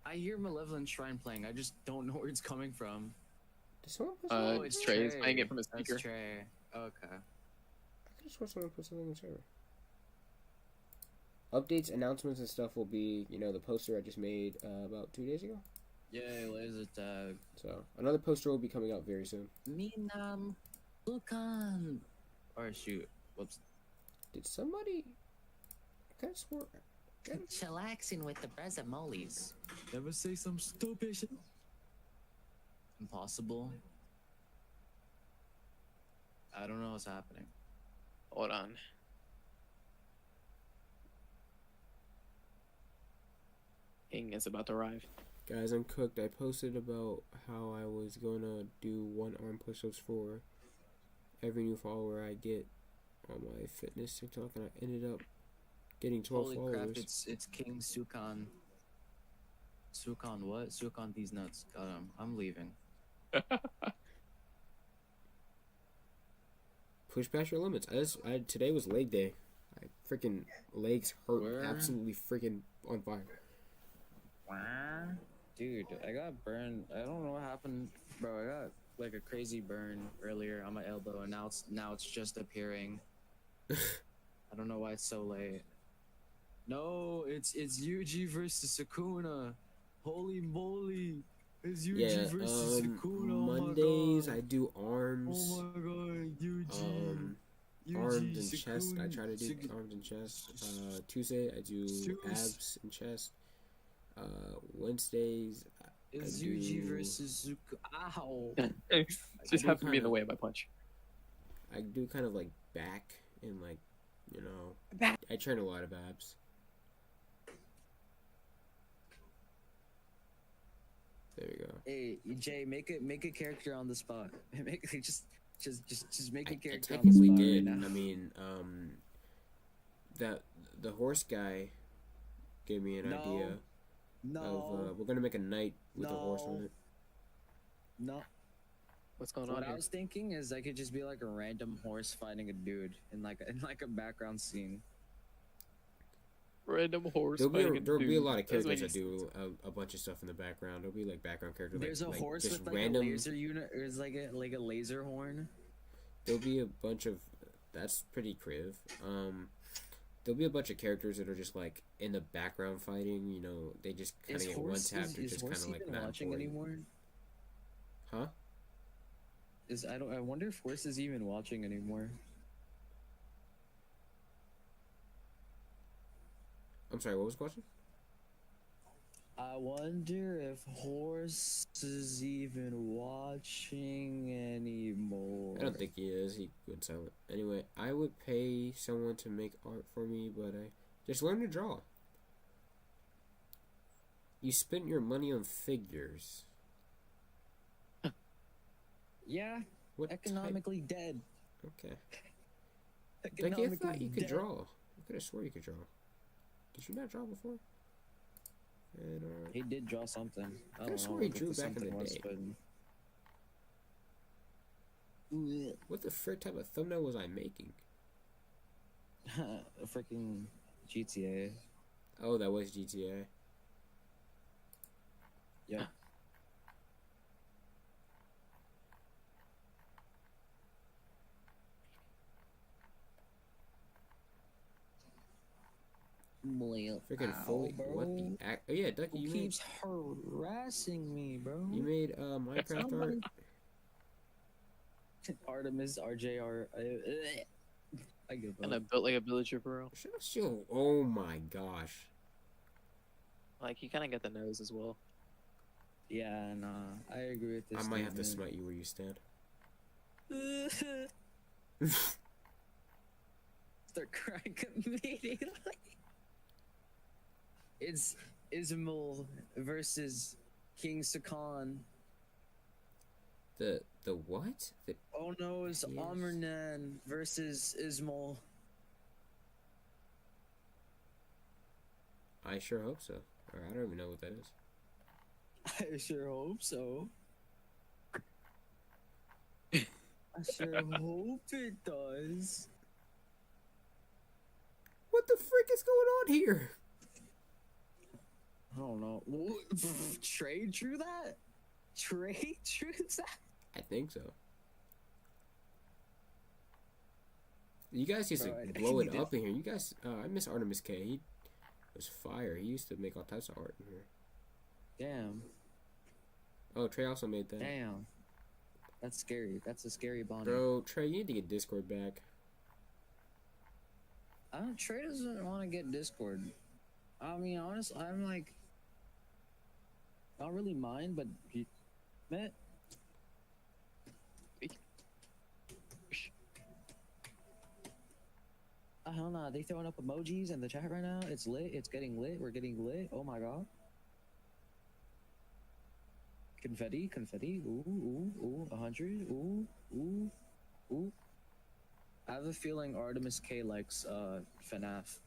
I hear Malevolent Shrine playing. I just don't know where it's coming from. Did someone put something? Oh, it's Trey is playing it from a speaker. That's Trey. Okay. I could have sworn someone put something in the server. Updates, announcements, and stuff will be, the poster I just made about 2 days ago. Yay, laser tag. So another poster will be coming out very soon. Minam Lukan. Or shoot. Whoops. Did somebody? I could have swore. Chillaxing with the Brazamolis. Never say some stupid shit. Impossible. I don't know what's happening. Hold on. King is about to arrive. Guys, I'm cooked. I posted about how I was gonna do 1 arm push-ups for every new follower I get on my fitness TikTok, and I ended up getting 12 Holy followers. crap, it's King Sukan. Sukan what? Sukan these nuts. Got him. I'm leaving. Push past your limits. Today was leg day. I freaking legs hurt. Where? Absolutely freaking on fire. Dude, I got burned. I don't know what happened, bro. I got like a crazy burn earlier on my elbow, and now it's just appearing. I don't know why it's so late. No, it's Yuji versus Sukuna. Holy moly! It's Yuji Yeah, versus Sukuna. Oh Mondays my I god. do arms, Oh my god, Yuji. arms Yuji, and chest. I Sukuna, try to do Suk- arms and chest. Tuesday I do abs and chest. Wednesdays It's I Yuji do- versus Sukuna. Ow! Just do happened to be in the kinda- way of my punch. I do kind of like back and like I train a lot of abs. There we go. Hey, Jay, make a character on the spot. Just make I a character on the technically spot did. right now. I mean, that the horse guy gave me an No. idea No, of we're gonna make a knight with a horse on No. it. no. What's going What on I here? was thinking is I could just be like a random horse fighting a dude in like a background scene. Random horse. There'll be fighting there'll be a dude. lot of That's what characters that you do a bunch of stuff in the background. There'll be like background characters. There's a like horse just with like random. a laser unit, or is like a laser horn. There'll be a bunch of. That's pretty creative. There'll be a bunch of characters that are just like in the background fighting. You know, they just kind of Is get one horse tap to is just kind horse of like even not watching important. anymore? Huh? I wonder if horse is even watching anymore. I'm sorry. What was the question? I wonder if horse is even watching anymore. I don't think he is. He went silent. Anyway, I would pay someone to make art for me, but I just learn to draw. You spent your money on figures. Yeah, What economically dead. Type? Okay. Like, I Economically thought you could dead. draw. I could have swore you could draw. Did you not draw before? And, He did draw something. I could've don't know swore he what drew the back in something the was, day. but- what the frick type of thumbnail was I making? A freaking GTA. Oh, that was GTA. Yeah. Freaking fully. What the? Oh yeah, Ducky, Who you made. keeps harassing me, bro? You made Minecraft art. Somebody- Artemis RJR. I give And up. I built like a villager, bro. Should I show? Oh my gosh. Like you kind of get the nose as well. Yeah, nah. I agree with this. I might have to statement. smite you where you stand. Start crying immediately. It's Ismail versus King Sakan. The what? The Oh no, it's Yes. Amarnan versus Ismail. I sure hope so. Or I don't even know what that is. I sure hope so. I sure hope it does. What the frick is going on here? I don't know. Trey drew that? Trey drew that? I think so. You guys used Bro, to I blow think it he up in here. You guys, I miss Artemis K. He was fire. He used to make all types of art in here. Damn. Oh, Trey also made that. Damn. That's scary. That's a scary bond. Bro, Trey, you need to get Discord back. Trey doesn't want to get Discord. I mean, honestly, I'm like, not really mine, but man, hell nah, they throwing up emojis in the chat right now. It's lit. It's getting lit. We're getting lit. Oh my god. Confetti, confetti. Ooh, ooh, ooh. 100. Ooh, ooh, ooh. I have a feeling Artemis K likes FNAF.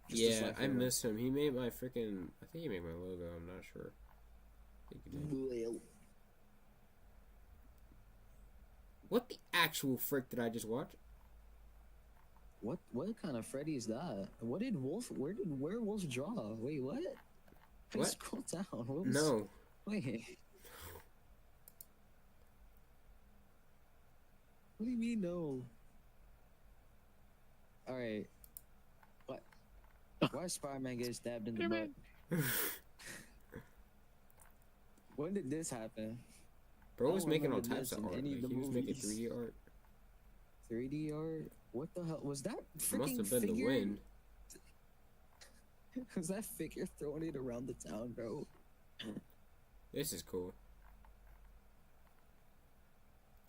Just a Yeah, slight I feeling. miss him. He made my freaking. I think he made my logo. I'm not sure. I think he did. What the actual frick did I just watch? What kind of Freddy is that? What did Wolf? Where did Werewolf draw? Wait, what? Please What? scroll down. What was, No. Wait. What do you mean no? All right. What? Why Spider-Man get stabbed in the butt? Spider-Man. When did this happen? Bro I was don't making all remember types this of in art. any Like, of the he was making movies. 3D art. 3D art? What the hell was that? It Freaking must have been figure? the wind. Was that figure throwing it around the town, bro? This is cool.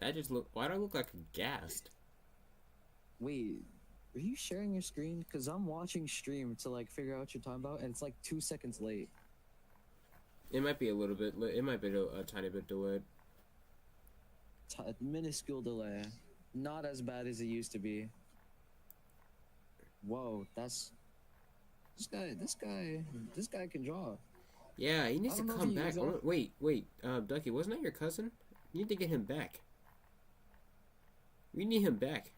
That just look. Why do I look like a ghast? Wait, are you sharing your screen? Cause I'm watching stream to like figure out what you're talking about, and it's like 2 seconds late. It might be a little bit. It might be a tiny bit delayed. Minuscule delay. Not as bad as it used to be. Whoa, that's this guy can draw. Yeah, he needs I to don't know if come he back. is on- Wait. Ducky, wasn't that your cousin? You need to get him back. We need him back.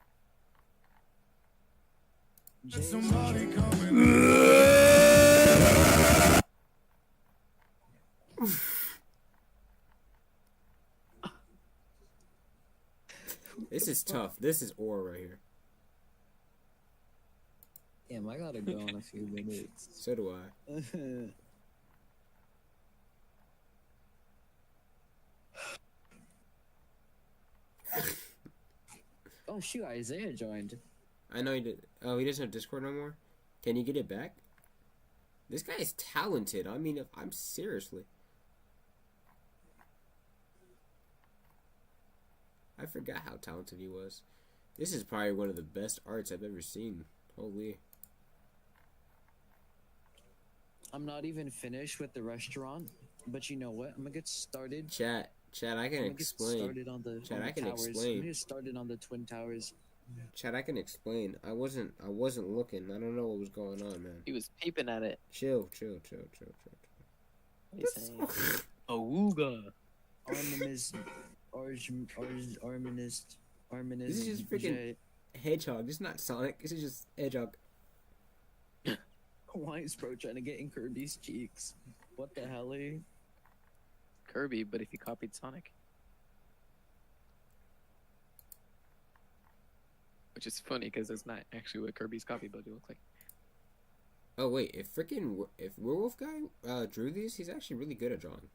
Somebody coming. This is tough. This is ore right here. Damn, I gotta go in a few minutes. So do I. Oh shoot, Isaiah joined. I know he did. Oh, he doesn't have Discord no more. Can you get it back? This guy is talented. I mean, I'm seriously. I forgot how talented he was. This is probably one of the best arts I've ever seen. Holy. I'm not even finished with the restaurant, but you know what? I'm gonna get started. Chat, I can I'm gonna explain. Get started on the, Chat, on the I can towers. explain. I'm gonna get started on the twin towers. Chat, I can explain. I wasn't looking. I don't know what was going on, man. He was peeping at it. Chill. What are you saying? Awooga. Arminist, Arminist. This is just freaking Hedgehog. This is not Sonic. This is just Hedgehog. Why is bro trying to get in Kirby's cheeks? What the hell? Kirby, but if he copied Sonic. Which is funny because that's not actually what Kirby's copy builder looks like. Oh wait, if Werewolf guy drew these, he's actually really good at drawing.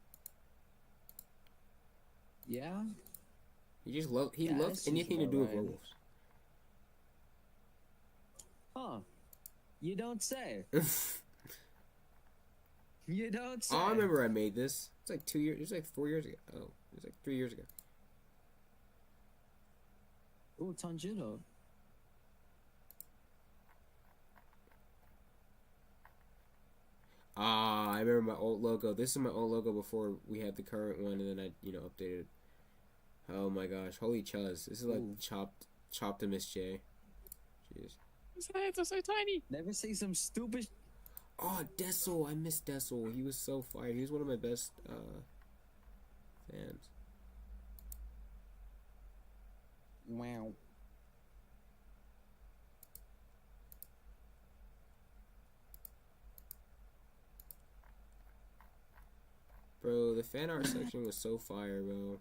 Yeah. He Yeah, loves that anything to seems do with about right. werewolves. Huh. You don't say. You don't say. Oh, I remember I made this. It's like 2 years. It was like 4 years ago. Oh, it was like 3 years ago. Ooh, Tanjiro. Ah, I remember my old logo. This is my old logo before we had the current one, and then I, updated it. Oh my gosh, holy chuz! This is like Ooh. chopped to Miss J. Jeez. His hands are so tiny. Never say some stupid. Oh, Dessel! I miss Dessel. He was so fire. He was one of my best fans. Wow. Bro, the fan art section was so fire, bro.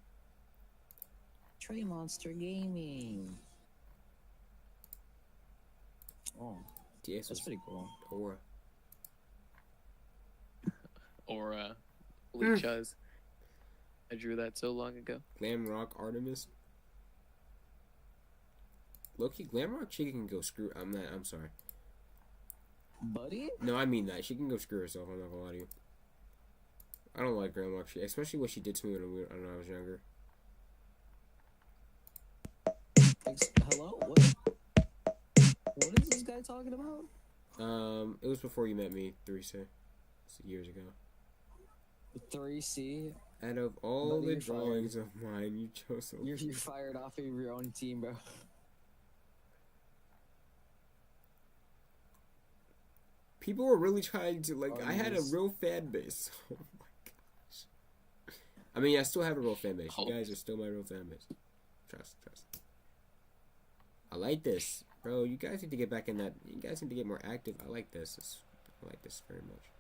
Trey Monster Gaming. Oh, DS that's was pretty cool. aura. Or, Lee Chuz. I drew that so long ago. Glam Rock Artemis. Loki, Glam Rock, she can go screw. I'm sorry. Buddy? No, I mean that. She can go screw herself. I'm not gonna lie to you. I don't like Glam Rock, especially what she did to me when I was younger. Hello? What is this guy talking about? It was before you met me, 3 years ago. 3C. Out of all Buddy, the you're fired. drawings of mine, you chose. You're fired off of your own team, bro. People were really trying to I had a Artemis. real fan base. Oh my gosh. I mean, I still have a real fan base. You Oh. guys are still my real fan base. Trust. I like this, bro. You guys need to get back in that. You guys need to get more active. I like this. I like this very much.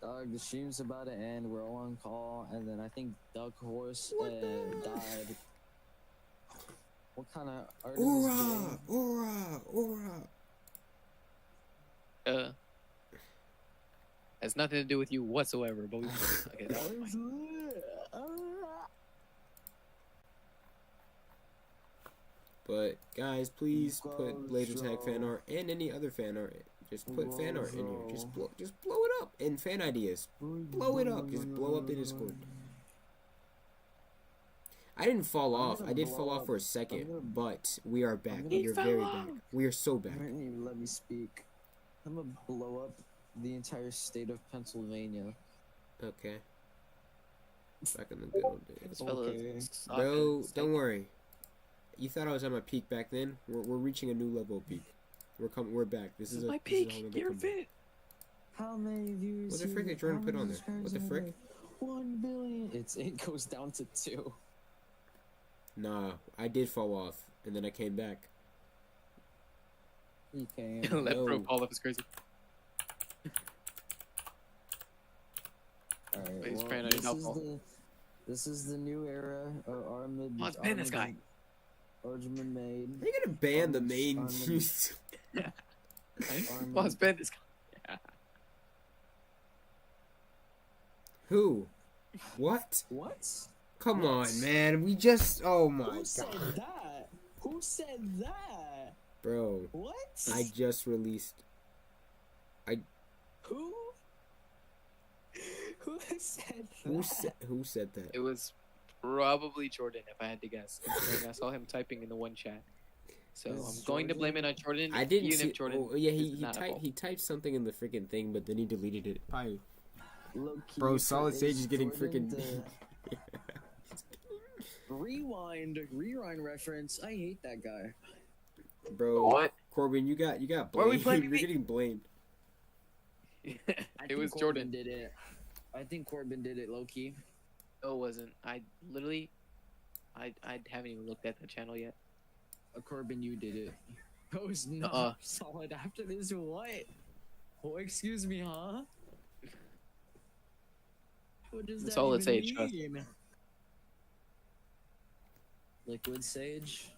Dog, the stream's about to end. We're all on call, and then I think Doug Horse What the- died. What kind of art is this? Aura. Has nothing to do with you whatsoever, but we okay, that was But guys, please put Laser Tag fan art and any other fan art. Just put fan art in here. Just blow it up. And fan ideas. Blow it up. Just blow up the Discord. I didn't fall off. I did fall off for a second, but we are back. gonna- We are very back. We are so back. You didn't even let me speak. I'm gonna blow up the entire state of Pennsylvania. Okay. Back in the good old days. This fella Okay. is Bro, sucking. don't worry. You thought I was at my peak back then? We're reaching a new level of peak. We're back. This is my peak. You're fit. How many views? What the frick did Jordan put on there? What the frick? 1 billion. It goes down to 2. Nah, I did fall off, and then I came back. You can. That No. pro Paul is crazy. Alright, He's well, praying on your downfall. this is the new era of Armid. Oh, let's ban this guy. Arjun made. Are you gonna ban the main? Armin. Well, it's been this guy. Who? What? What? Come What? on, man. We just. Oh my Who said god, that? Who said that? bro. What? I just released. Who? Who said that? Who said that? It was probably Jordan, if I had to guess. Considering I saw him typing in the one chat. So Is I'm going to blame it on Jordan. I didn't even see. if Jordan. Oh, yeah, is he not at typed fault. he typed something in the freaking thing, but then he deleted it. Probably. Low-key, Bro, Solid is Sage is getting Jordan freaking. the rewind reference. I hate that guy. Bro, What? Corbin, you got Why are we blamed. blaming You're me? getting blamed. it think was Corbin Jordan. Did it. I think Corbin did it low key. No, it wasn't. I literally. I haven't even looked at the channel yet. Corbin, you did it. Oh, it's not Uh-uh. Solid after this. What? Oh, excuse me, huh? What does that Solid even Sage, trust. mean? Liquid Sage.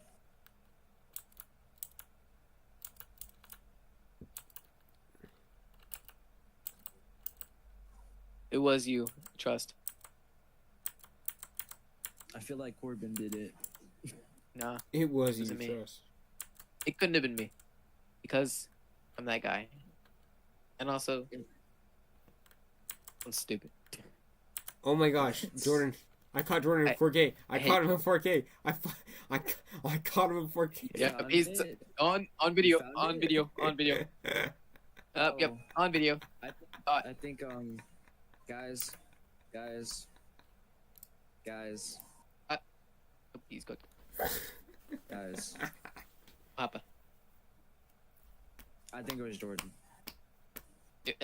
It was you. Trust. I feel like Corbin did it. Nah, It was you, Wasn't me. trust. it couldn't have been me, because I'm that guy. And also, I'm stupid. Oh my gosh, Jordan! I caught Jordan in 4K. I I caught him in 4K. I caught him in 4K. Yeah, Found he's it. on video, Found on it. video, on video. Yep, Oh. on video. I think guys, Oh, he's good. guys. Papa. I think it was Jordan.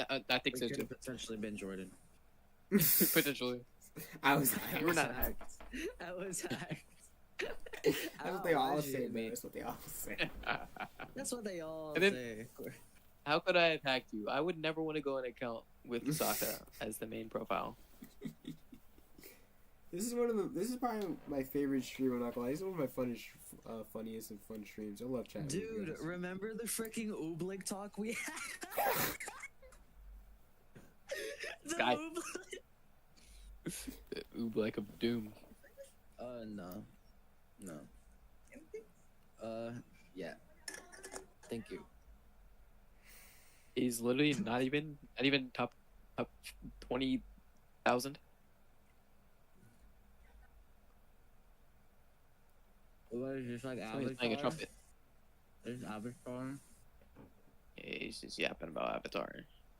I think It so could too. have potentially been Jordan. Potentially. I was. You were not hacked. I was hacked. That's what they all say, Imagine. man. That's what they all say. That's what they all And then- say. How could I have hacked you? I would never want to go on an account with Sokka as the main profile. This is probably my favorite stream. I'm not gonna lie. This is one of my funniest and fun streams. I love chatting. with you Dude, guys. remember the freaking Ooblik talk we had? The Guy. Ooblik. The Oobleck of Doom. No. Yeah. Thank you. He's literally not even top 20,000. What is this like So he's playing a trumpet. There's Avatar. Yeah, he's just yapping about Avatar.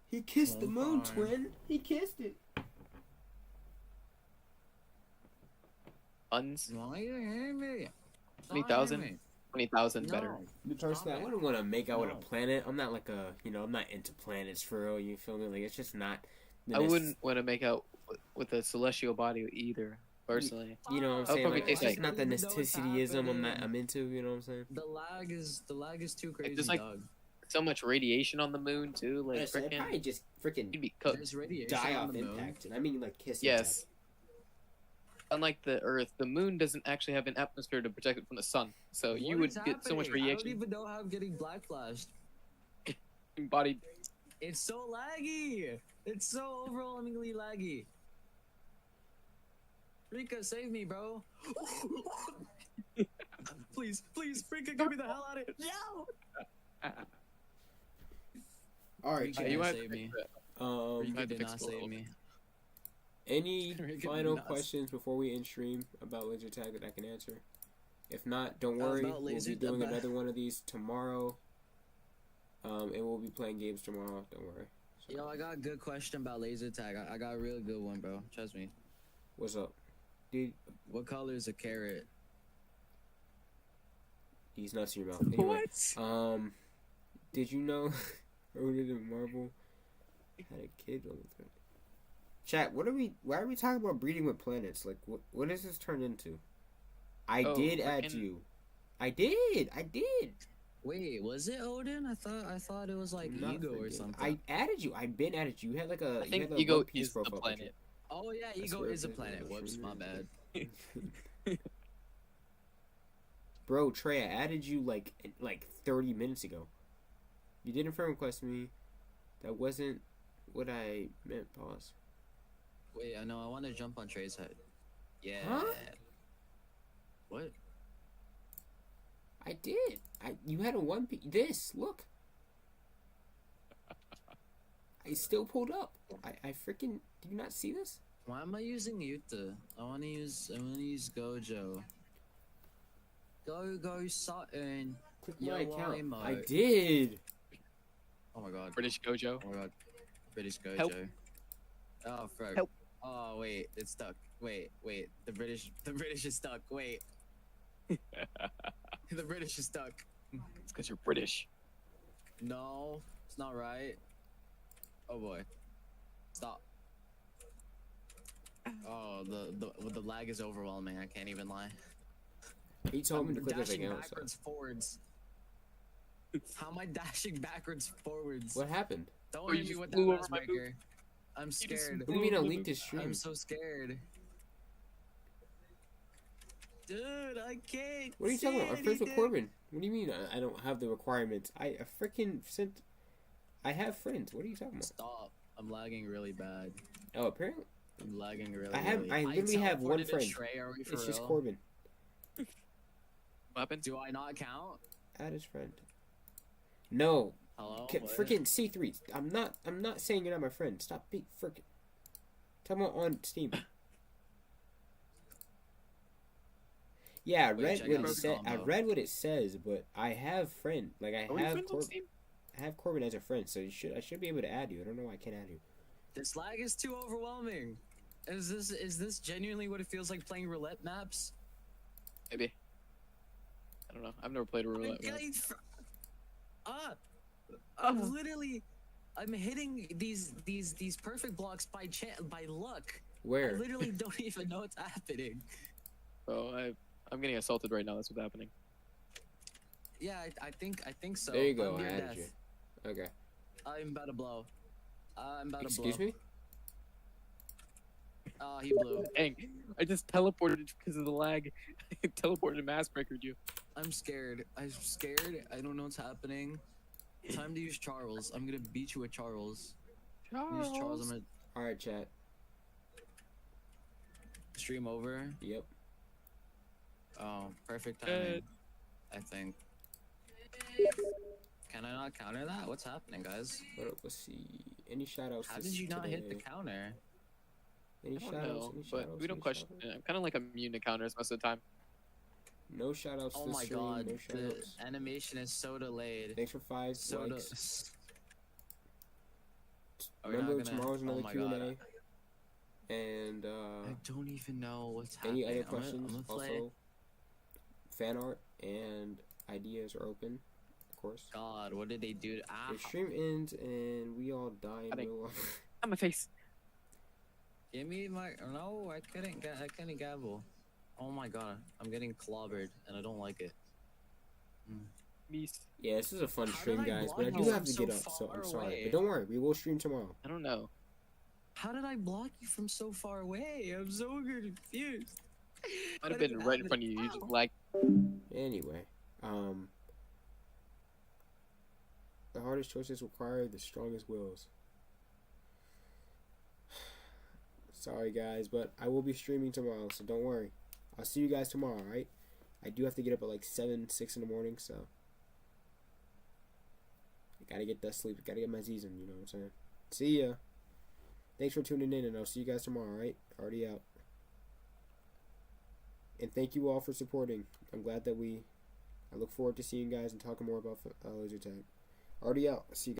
He kissed the moon, fine. twin. He kissed it. Uns, Why you hear me? 20,000? 20,000 better. The person I Stop wouldn't want to make out with a No. planet. I'm not like I'm not into planets for real. You feel me? Like it's just not. the I nec- wouldn't want to make out with a celestial body either, personally. You know what I'm I'll saying? probably Like, it's take, just not the I don't even know what's necessitiism I'm happening. into. You know what I'm saying? The lag is too crazy, there's, like, dog. So much radiation on the moon too, like Honestly, I'd freaking. probably just freaking You'd be cooked. There's radiation die on off the moon. impact, and I mean like kiss. Yes. Unlike the Earth, the moon doesn't actually have an atmosphere to protect it from the sun, so you What would is get so much happening? I don't radiation even know how I'm getting black flashed. embodied. It's so laggy. It's so overwhelmingly laggy. Rika, save me, bro. Please, Rika, get me the hell out of here. No. All right, Rika chat. you didn't might save me. Um, Rika might did fix not the save world. me. any Rika final did not. questions before we end stream about laser tag that I can answer? If not, don't About worry. We'll laser be doing tag. another one of these tomorrow. And we'll be playing games tomorrow. Don't worry. Yo, I got a good question about laser tag. I got a real good one, bro. Trust me. What's up, dude? What color is a carrot? He's nuts in your mouth. Anyway, did you know Rodent and Marvel had a kid on the thread? Chat, why are we talking about breeding with planets? Like, what does this turn into? I did add you. I did. Wait, was it Odin? I thought it was like Not Ego or forget. something. I added you. I've been added you. You had like a. I think you had Ego One Piece is the profile picture. planet. Oh yeah, That's Ego where is a it planet. is. Whoops, my bad. Bro, Trey, I added you like 30 minutes ago. You didn't friend request me. That wasn't what I meant. Pause. Wait, I know. I want to jump on Trey's head. Yeah. Huh? What? I did. You had a One Piece. This look. I still pulled up. I freaking. Did you not see this? Why am I using Yuta? I want to use Gojo. Go Sutton. Click Yo, my account. I'm, I did. Oh my god. British Gojo. Oh my god. British Gojo. Help. Oh fuck. Help. Oh wait, it's stuck. Wait. The British is stuck. Wait. The British is stuck. It's because you're British. No, it's not right. Oh boy. Stop. Oh, the lag is overwhelming. I can't even lie. He told me to I'm click this dashing account. So. backwards, forwards. How am I dashing backwards, forwards? What happened? Don't Oh, you hit me just with flew that over my matchmaker. I'm scared. What do you mean I linked his stream? I'm so scared. Dude, I can't. What are you say talking about? I'm friends with anything. Corbin. What do you mean I don't have the requirements? I freaking sent. I have friends. What are you talking about? Stop. I'm lagging really bad. Oh, apparently I'm lagging really I literally have one teleported a friend. Trey, are we for It's just real? Corbin. What happened? Do I not count? Add his friend. No, Hello? What? freaking C3. I'm not saying you're not my friend. Stop being freaking. Talking about on Steam. Yeah, I Wait, read check what out it this said. I combo. read what it says, but I have friend. Like I Are we have friends on Corbin. Steam? I have Corbin as a friend, so I should be able to add you. I don't know why I can't add you. This lag is too overwhelming. Is this genuinely what it feels like playing roulette maps? Maybe. I don't know. I've never played a roulette. map. I'm literally, I'm hitting these perfect blocks by luck. I Where? literally don't even know what's happening. Oh, I'm getting assaulted right now. That's what's happening. Yeah, I think so. There you go. I'm I near added death. you. Okay. I'm about to blow. I'm about to blow. Excuse me. Oh, he blew. Dang, I just teleported because of the lag. I teleported and mass breakered you. I'm scared. I don't know what's happening. Time to use Charles. I'm gonna beat you with Charles. Use Charles. I'm gonna All right, chat. stream over. Yep. Oh, perfect timing. I think. Can I not counter that? What's happening, guys? What up? Let's see. Any shout outs? How did you not hit the counter? Any I don't shout outs? know, Any shout but outs? we don't question. I'm kind of like immune to counters most of the time. No shout outs Oh this my stream. god, No shout the outs. animation is so delayed. Thanks for 5 So likes. Are we not Remember, gonna- tomorrow's another oh my Q&A. God. And I don't even know what's happening. any other I'm gonna- questions? I'm gonna play. Also, fan art and ideas are open, of course. God, what did they do? Ah, The stream ends and we all die in Cutting. real life. On my face. give me my. No, I couldn't gavel. Oh my god, I'm getting clobbered and I don't like it. Meese. Yeah, this is a fun How stream, did I guys, but I block do you have from to so get up, so I'm far sorry. away? But don't worry, we will stream tomorrow. I don't know. How did I block you from so far away? I'm so confused. Might have been right in front of you. You just like. Anyway, the hardest choices require the strongest wills. Sorry, guys, but I will be streaming tomorrow, so don't worry. I'll see you guys tomorrow, alright? I do have to get up at like 6 in the morning, so I gotta get that sleep. Gotta get my season, you know what I'm saying? See ya. Thanks for tuning in, and I'll see you guys tomorrow, alright? Already out. And thank you all for supporting. I'm glad that I look forward to seeing you guys and talking more about laser tag. Already out. See you guys.